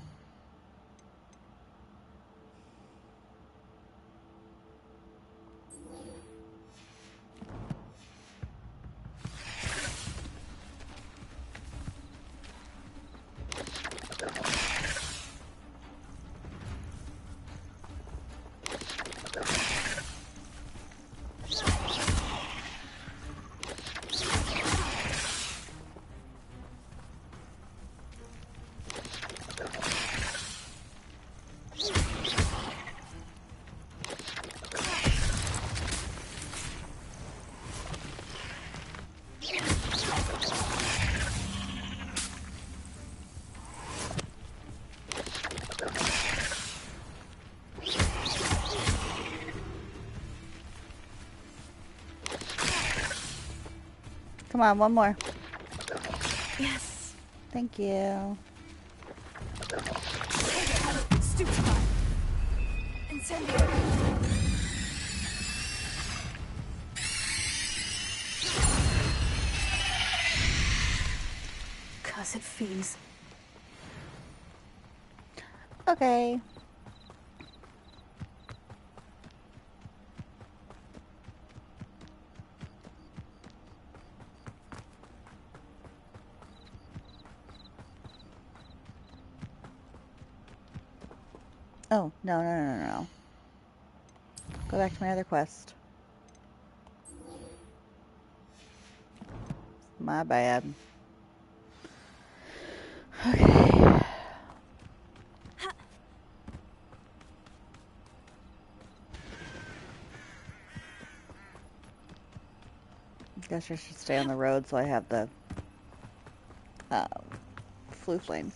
Come on, one more. Yes. Thank you. Stupefy. Incendio. Cursed fiends. Okay. Oh, no. Go back to my other quest. My bad. Okay. Guess I should stay on the road so I have the floof lanes.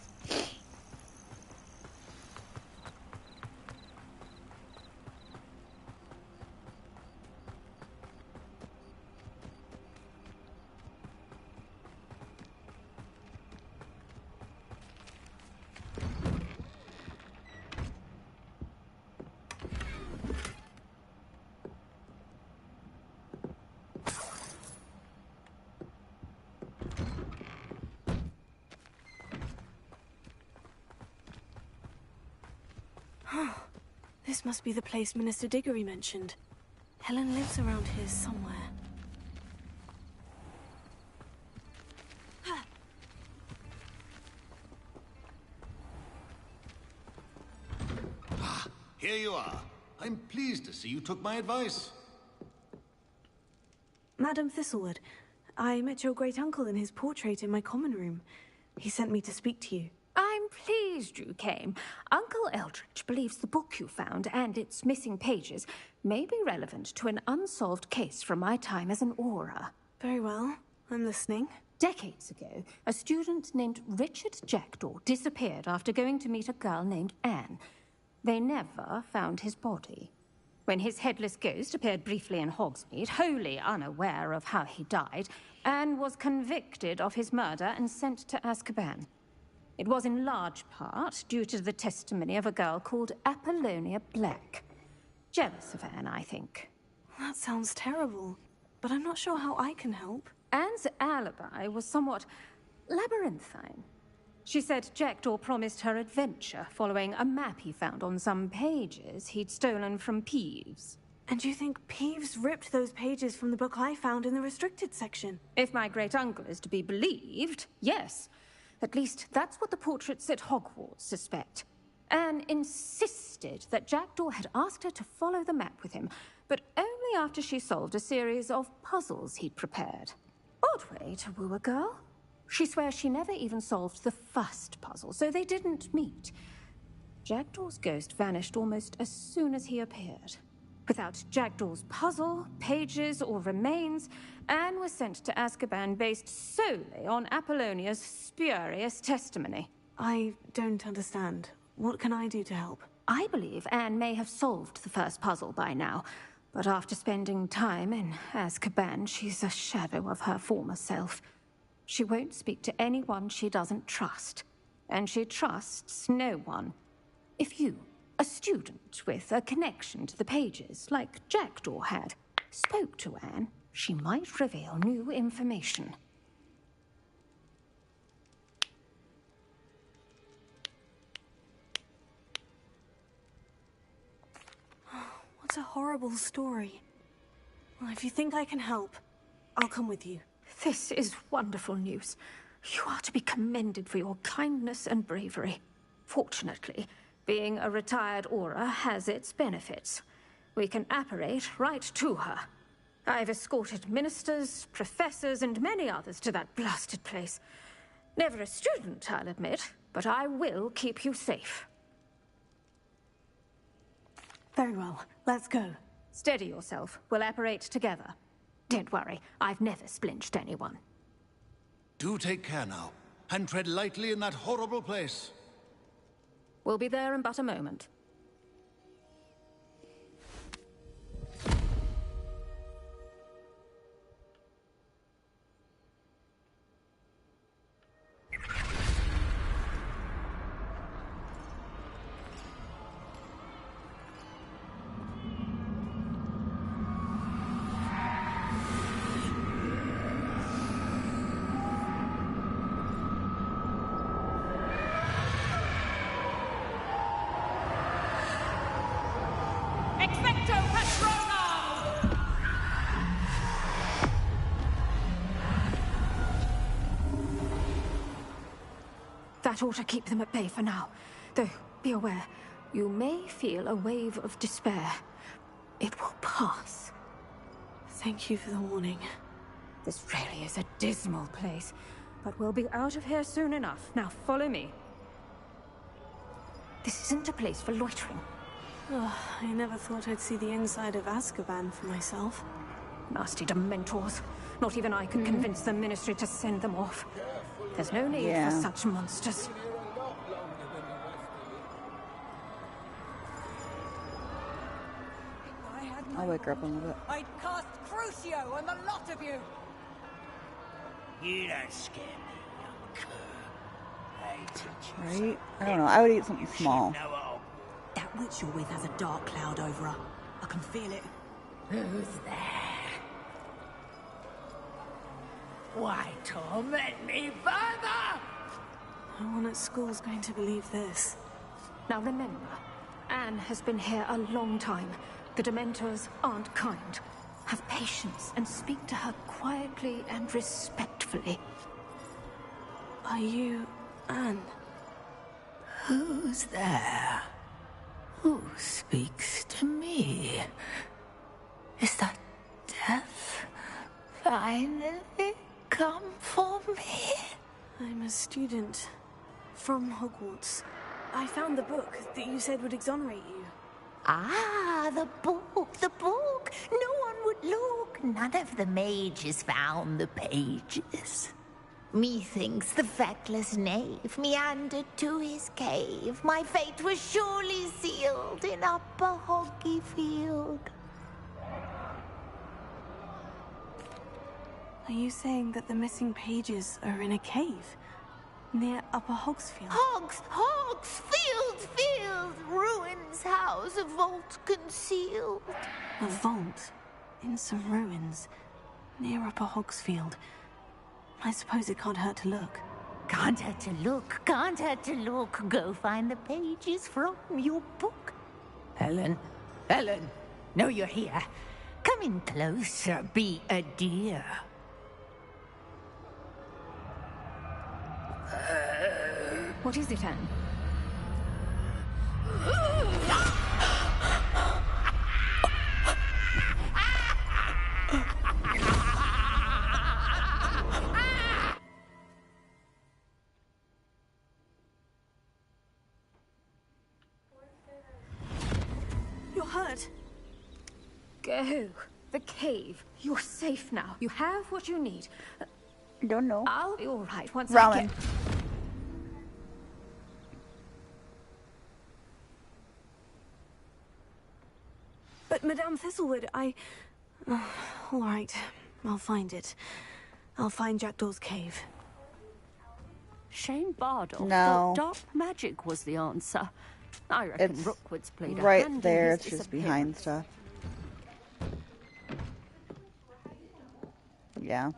This must be the place Minister Diggory mentioned. Helen lives around here somewhere. Here you are. I'm pleased to see you took my advice. Madam Thistlewood, I met your great-uncle in his portrait in my common room. He sent me to speak to you. I'm pleased you came. Uncle Eldridge believes the book you found and its missing pages may be relevant to an unsolved case from my time as an aura. Very well. I'm listening. Decades ago, a student named Richard Jackdaw disappeared after going to meet a girl named Anne. They never found his body. when his headless ghost appeared briefly in Hogsmeade, wholly unaware of how he died, Anne was convicted of his murder and sent to Azkaban. It was in large part due to the testimony of a girl called Apollonia Black. Jealous of Anne, I think. That sounds terrible, but I'm not sure how I can help. Anne's alibi was somewhat labyrinthine. She said Jackdaw promised her adventure following a map he found on some pages he'd stolen from Peeves. And you think Peeves ripped those pages from the book I found in the restricted section? If my great-uncle is to be believed, yes. At least that's what the portraits at Hogwarts suspect. Anne insisted that Jackdaw had asked her to follow the map with him, but only after she solved a series of puzzles he'd prepared. Odd way to woo a girl. She swears she never even solved the first puzzle, so they didn't meet. Jackdaw's ghost vanished almost as soon as he appeared. Without Jackdaw's puzzle, pages, or remains, Anne was sent to Azkaban based solely on Apollonia's spurious testimony. I don't understand. What can I do to help? I believe Anne may have solved the first puzzle by now, but after spending time in Azkaban, she's a shadow of her former self. She won't speak to anyone she doesn't trust, and she trusts no one. If you, a student with a connection to the pages, like Jackdaw had, spoke to Anne, she might reveal new information. What a horrible story. Well, if you think I can help, I'll come with you. This is wonderful news. You are to be commended for your kindness and bravery. Fortunately, being a retired Auror has its benefits. We can apparate right to her. I've escorted ministers, professors, and many others to that blasted place. Never a student, I'll admit, but I will keep you safe. Very well. Let's go. Steady yourself. We'll apparate together. Don't worry, I've never splinched anyone. Do take care now, and tread lightly in that horrible place. We'll be there in but a moment. That ought to keep them at bay for now. Though, be aware, you may feel a wave of despair. It will pass. Thank you for the warning. This really is a dismal place, but we'll be out of here soon enough. Now follow me. This isn't a place for loitering. Oh, I never thought I'd see the inside of Azkaban for myself. Nasty Dementors. Not even I could convince the Ministry to send them off. There's no need for such monsters. I'll wake her up a little bit. I'd cast Crucio on the lot of you! You don't scare me, young cur. I teach you. Right? I don't know. I would eat something small. That witch you're with has a dark cloud over her. I can feel it. Who's there? Why torment me further? No one at school's going to believe this. Now remember, Anne has been here a long time. The Dementors aren't kind. Have patience and speak to her quietly and respectfully. Are you Anne? Who's there? Who speaks to me? Is that death finally come for me? I'm a student from Hogwarts. I found the book that you said would exonerate you. Ah, the book, the book. No one would look. None of the mages found the pages. Methinks the feckless knave meandered to his cave. My fate was surely sealed in upper Hoggy Field. Are you saying that the missing pages are in a cave near Upper Hogsfield? Field, ruins house, a vault concealed. A vault in some ruins near Upper Hogsfield. I suppose it can't hurt to look. Can't hurt to look. Go find the pages from your book. Helen, know you're here. Come in closer, be a dear. What is it, Anne? You're hurt. Go. The cave. You're safe now. You have what you need. Don't know. I'll be all right once Ramen. I get... But Madame Thistlewood, all right. I'll find it. I'll find Jackdaw's cave. Shane Bardolph No. thought dark magic was the answer. I reckon It's Rookwood's played a right hand there. in It's his just behind stuff. Yeah.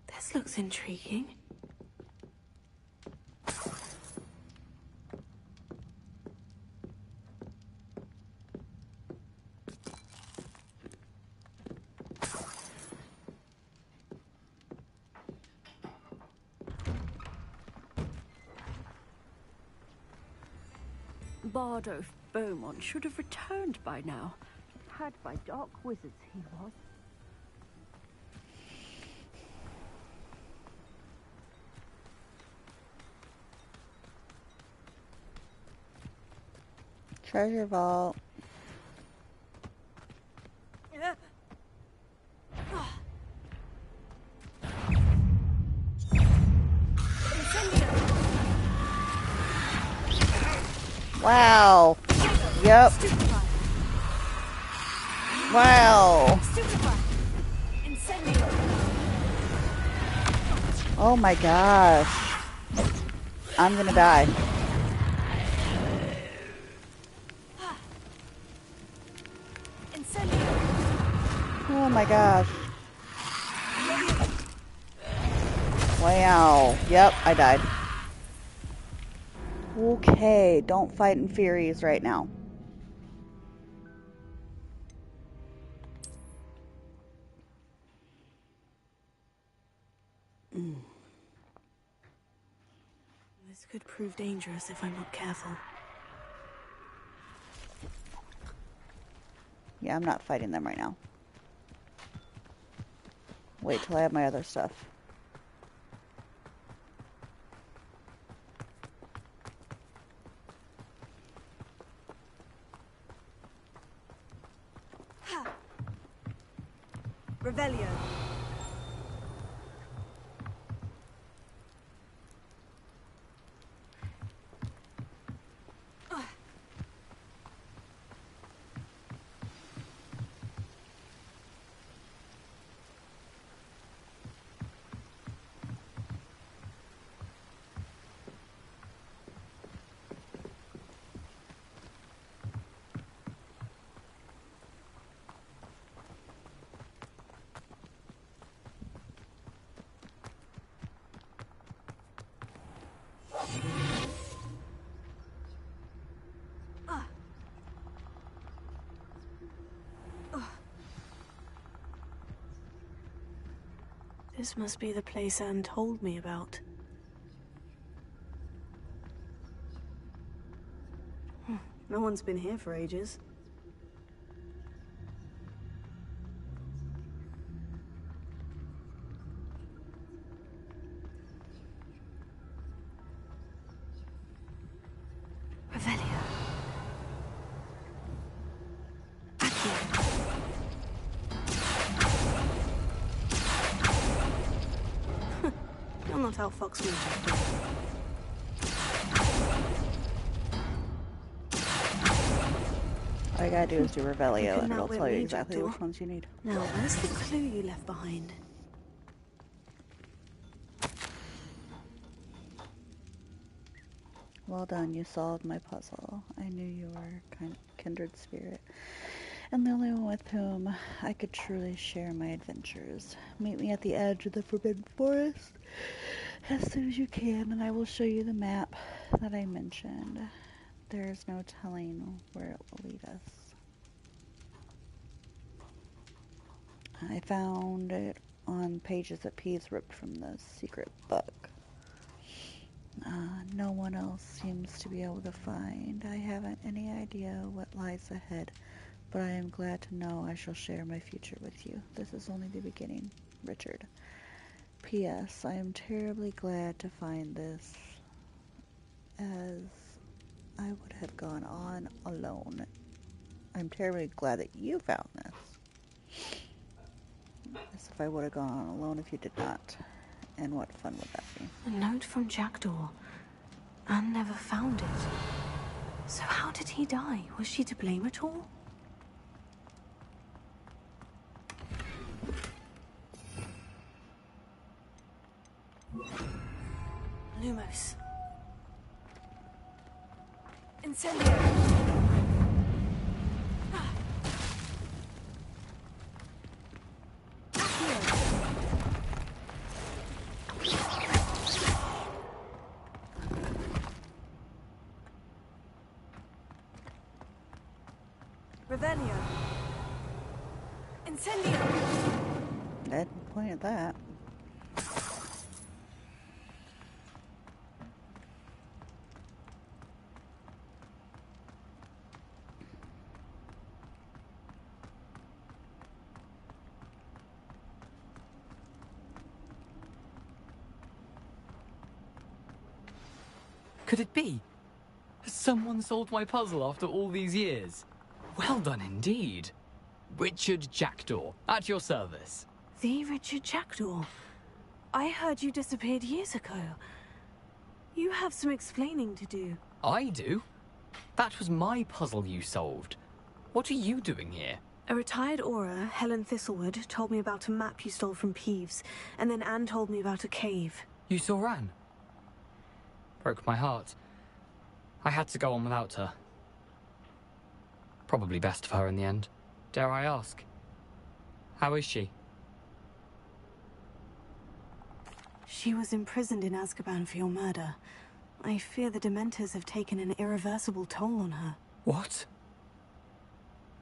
This looks intriguing. Bardolph Beaumont should have returned by now. Had by dark wizards he was. Treasure vault. Wow. Yep. Wow. Oh my gosh. I'm gonna die. Oh my gosh. Wow. Yep, I died. Okay, don't fight in Furies right now. This could prove dangerous if I'm not careful. Yeah, I'm not fighting them right now. Wait till I have my other stuff. Revelio. This must be the place Anne told me about. No one's been here for ages. Revelio. not outfox me, Jackdaw. All you gotta do is do You Revelio, couldn't and it'll outwit tell you me, exactly Jackdaw. which ones you need. Now, where's the clue you left behind? Well done, you solved my puzzle. I knew you were kind of kindred spirit, and the only one with whom I could truly share my adventures. Meet me at the edge of the Forbidden Forest as soon as you can, and I will show you the map that I mentioned. There is no telling where it will lead us. I found it on pages that Peeves ripped from the secret book. No one else seems to be able to find. I haven't any idea what lies ahead, but I am glad to know I shall share my future with you. This is only the beginning, Richard. P.S. I am terribly glad to find this, as I would have gone on alone. I'm terribly glad that you found this. As if I would have gone on alone if you did not. And what fun would that be? A note from Jackdaw. Anne never found it. So how did he die? Was she to blame at all? Lumos. Incendio! Revelio. Incendio! I didn't point at that. Could it be? Has someone solved my puzzle after all these years? Well done indeed. Richard Jackdaw, at your service. The Richard Jackdaw? I heard you disappeared years ago. You have some explaining to do. I do? That was my puzzle you solved. What are you doing here? A retired Aura, Helen Thistlewood, told me about a map you stole from Peeves, and then Anne told me about a cave. You saw Anne? Broke my heart. I had to go on without her. Probably best for her in the end. Dare I ask? How is she? She was imprisoned in Azkaban for your murder. I fear the Dementors have taken an irreversible toll on her. What?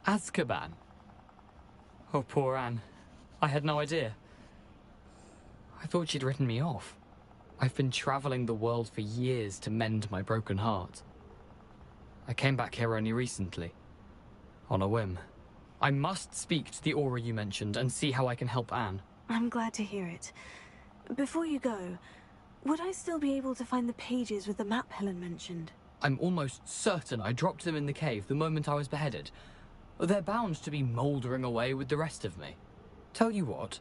Azkaban? Oh, poor Anne. I had no idea. I thought she'd written me off. I've been traveling the world for years to mend my broken heart. I came back here only recently. On a whim. I must speak to the Aura you mentioned and see how I can help Anne. I'm glad to hear it. Before you go, would I still be able to find the pages with the map Helen mentioned? I'm almost certain I dropped them in the cave the moment I was beheaded. They're bound to be mouldering away with the rest of me. Tell you what,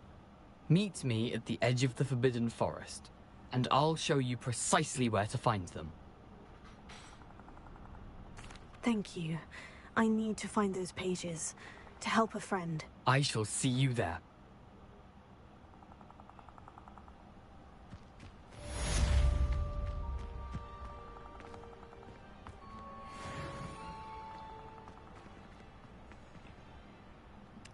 meet me at the edge of the Forbidden Forest, and I'll show you precisely where to find them. Thank you. I need to find those pages, to help a friend. I shall see you there.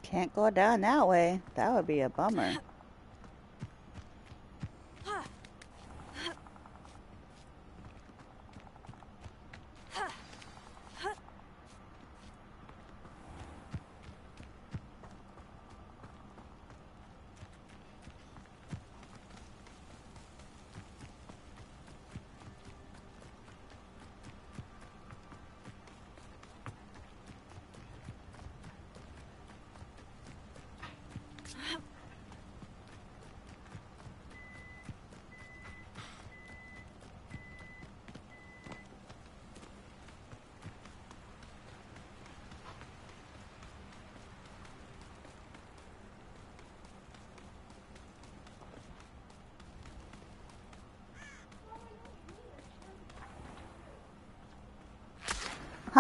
Can't go down that way. That would be a bummer.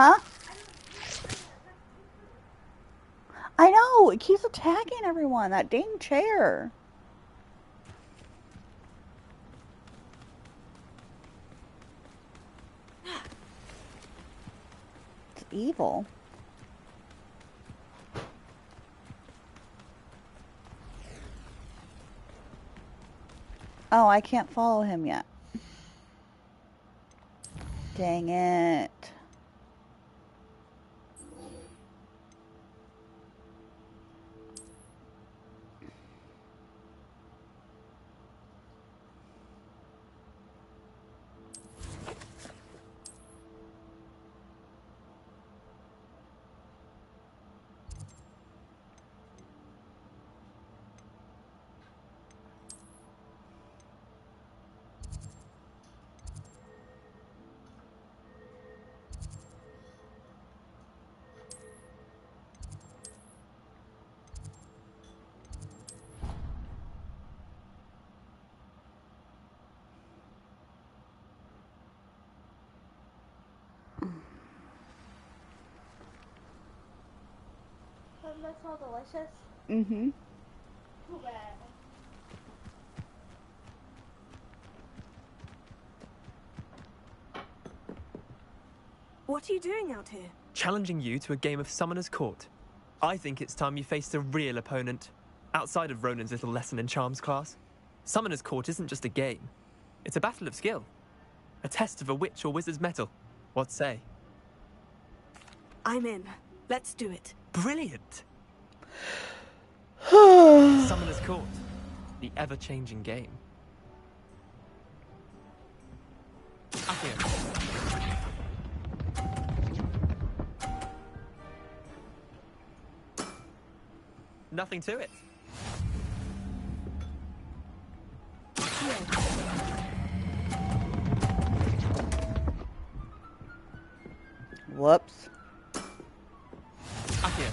Huh? I know, it keeps attacking everyone, that dang chair. It's evil. Oh, I can't follow him yet. Dang it. Doesn't that smell delicious? Mm-hmm. Too bad. What are you doing out here? Challenging you to a game of Summoner's Court. I think it's time you faced a real opponent, outside of Ronan's little lesson in charms class. Summoner's Court isn't just a game. It's a battle of skill. A test of a witch or wizard's mettle. What say? I'm in. Let's do it. Brilliant! Summoner's Court. The ever-changing game. Akio. Nothing to it. Whoops. Akio.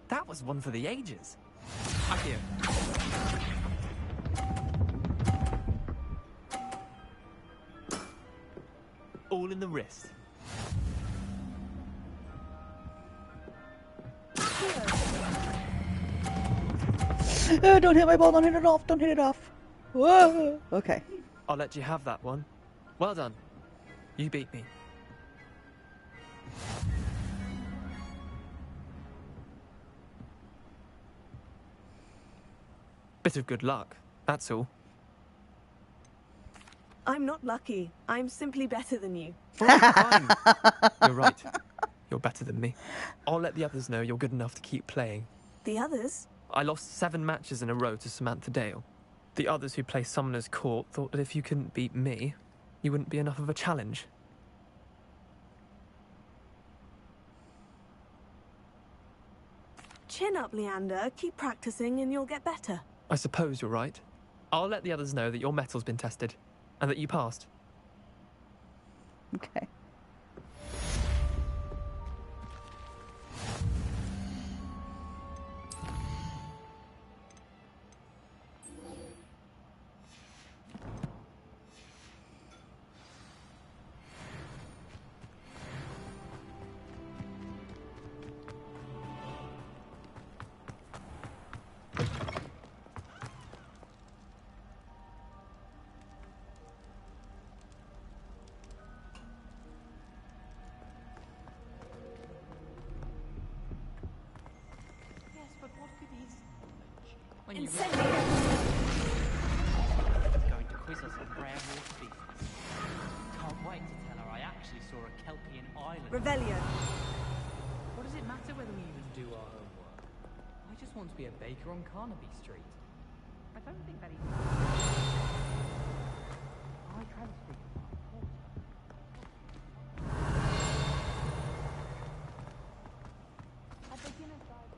That was one for the ages. Akio. All in the wrist. Oh, don't hit my ball, don't hit it off, don't hit it off. Whoa. Okay. I'll let you have that one. Well done. You beat me. Bit of good luck, that's all. I'm not lucky. I'm simply better than you. Fine. You're right. You're better than me. I'll let the others know you're good enough to keep playing. The others? I lost 7 matches in a row to Samantha Dale. The others who play Summoner's Court thought that if you couldn't beat me, you wouldn't be enough of a challenge. Chin up, Leander. Keep practicing and you'll get better. I suppose you're right. I'll let the others know that your metal's been tested, and that you passed. Okay. When you Incendio! going to quiz us on rare water beasts. Can't wait to tell her I actually saw a Kelpian island. Revelio. What does it matter whether we even do our homework? I just want to be a baker on Carnaby Street. I don't think that even... I transfer you. A beginner's guide.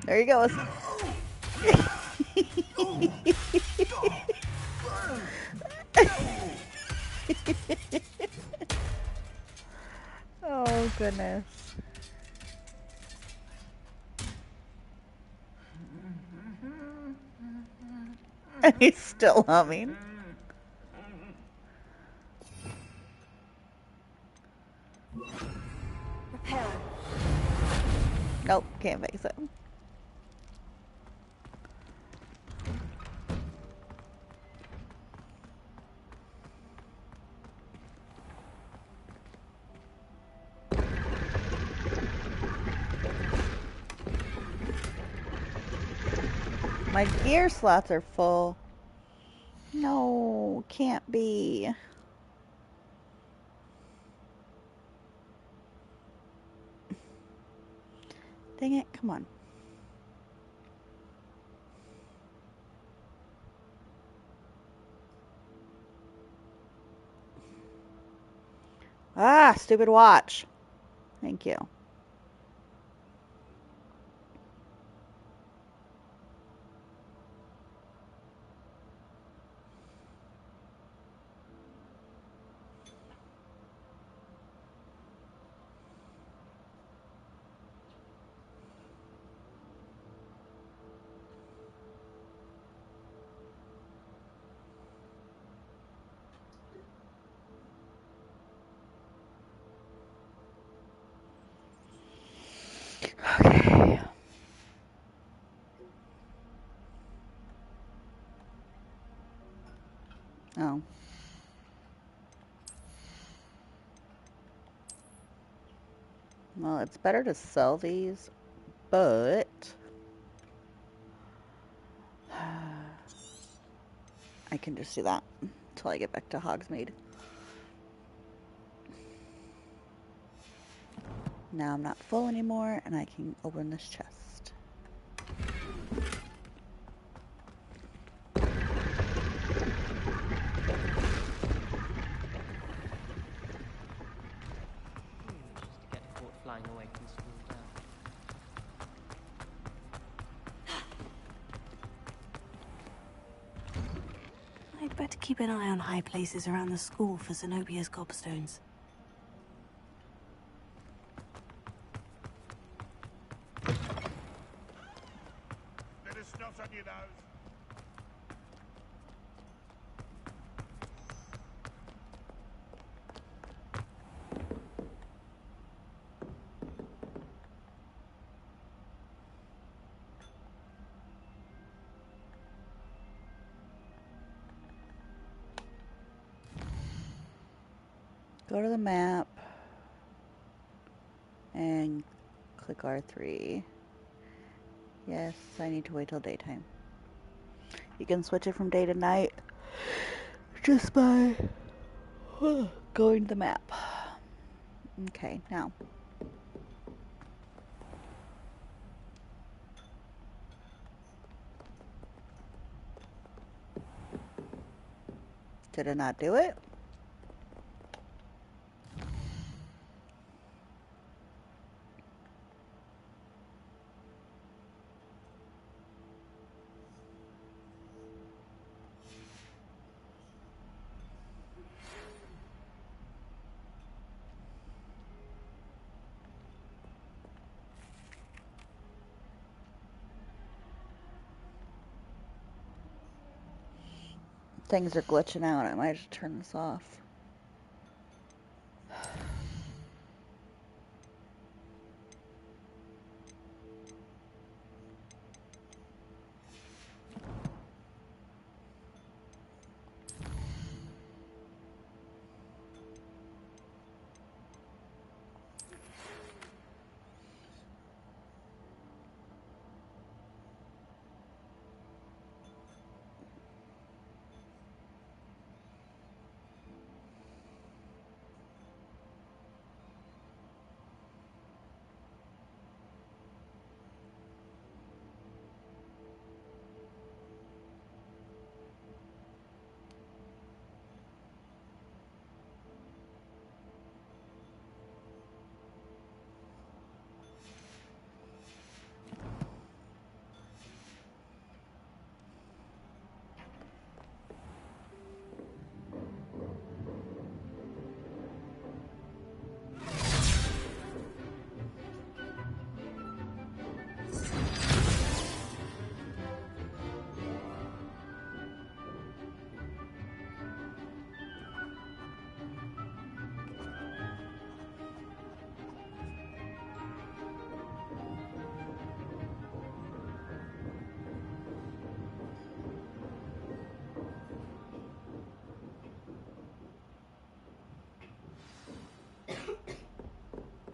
There he goes. Oh, goodness. And he's still humming. Repair. Nope, can't fix it. My gear slots are full. No, can't be. Dang it, come on. Ah, stupid watch. Thank you. Okay. Oh. Well, it's better to sell these, but I can just do that until I get back to Hogsmeade. Now I'm not full anymore, and I can open this chest. Just to get the fort flying away from school down. I'd better keep an eye on high places around the school for Zenobia's gobstones. Bit of snot on your nose. Go to the map and click R3. Yes, I need to wait till daytime. You can switch it from day to night just by going to the map. Okay, now. Did it not do it? Things are glitching out. I might just turn this off.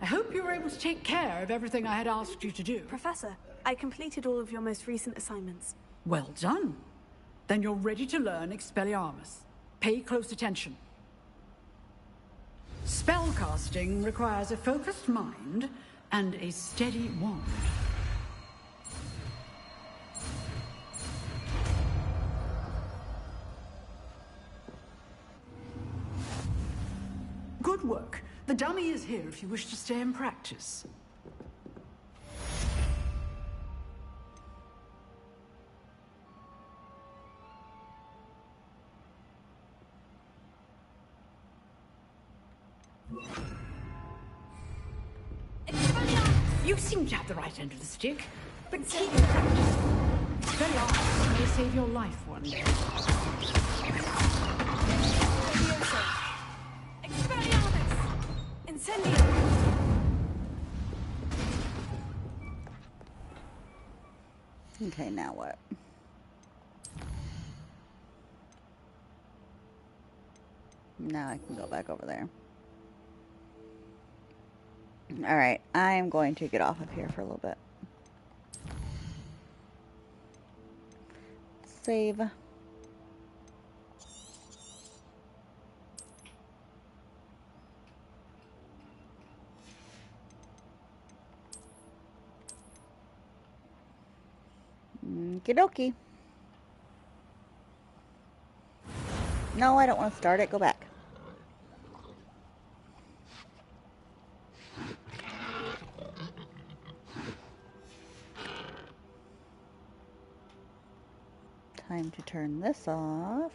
I hope you were able to take care of everything I had asked you to do. Professor, I completed all of your most recent assignments. Well done. Then you're ready to learn Expelliarmus. Pay close attention. Spellcasting requires a focused mind and a steady wand. Good work. The dummy is here if you wish to stay and practice. You seem to have the right end of the stick, but keep it practice. Expelliarmus may save your life one day. Okay, now what? Now I can go back over there. Alright, I'm going to get off of here for a little bit. Save. Okie dokie. No, I don't want to start it. Go back. Time to turn this off.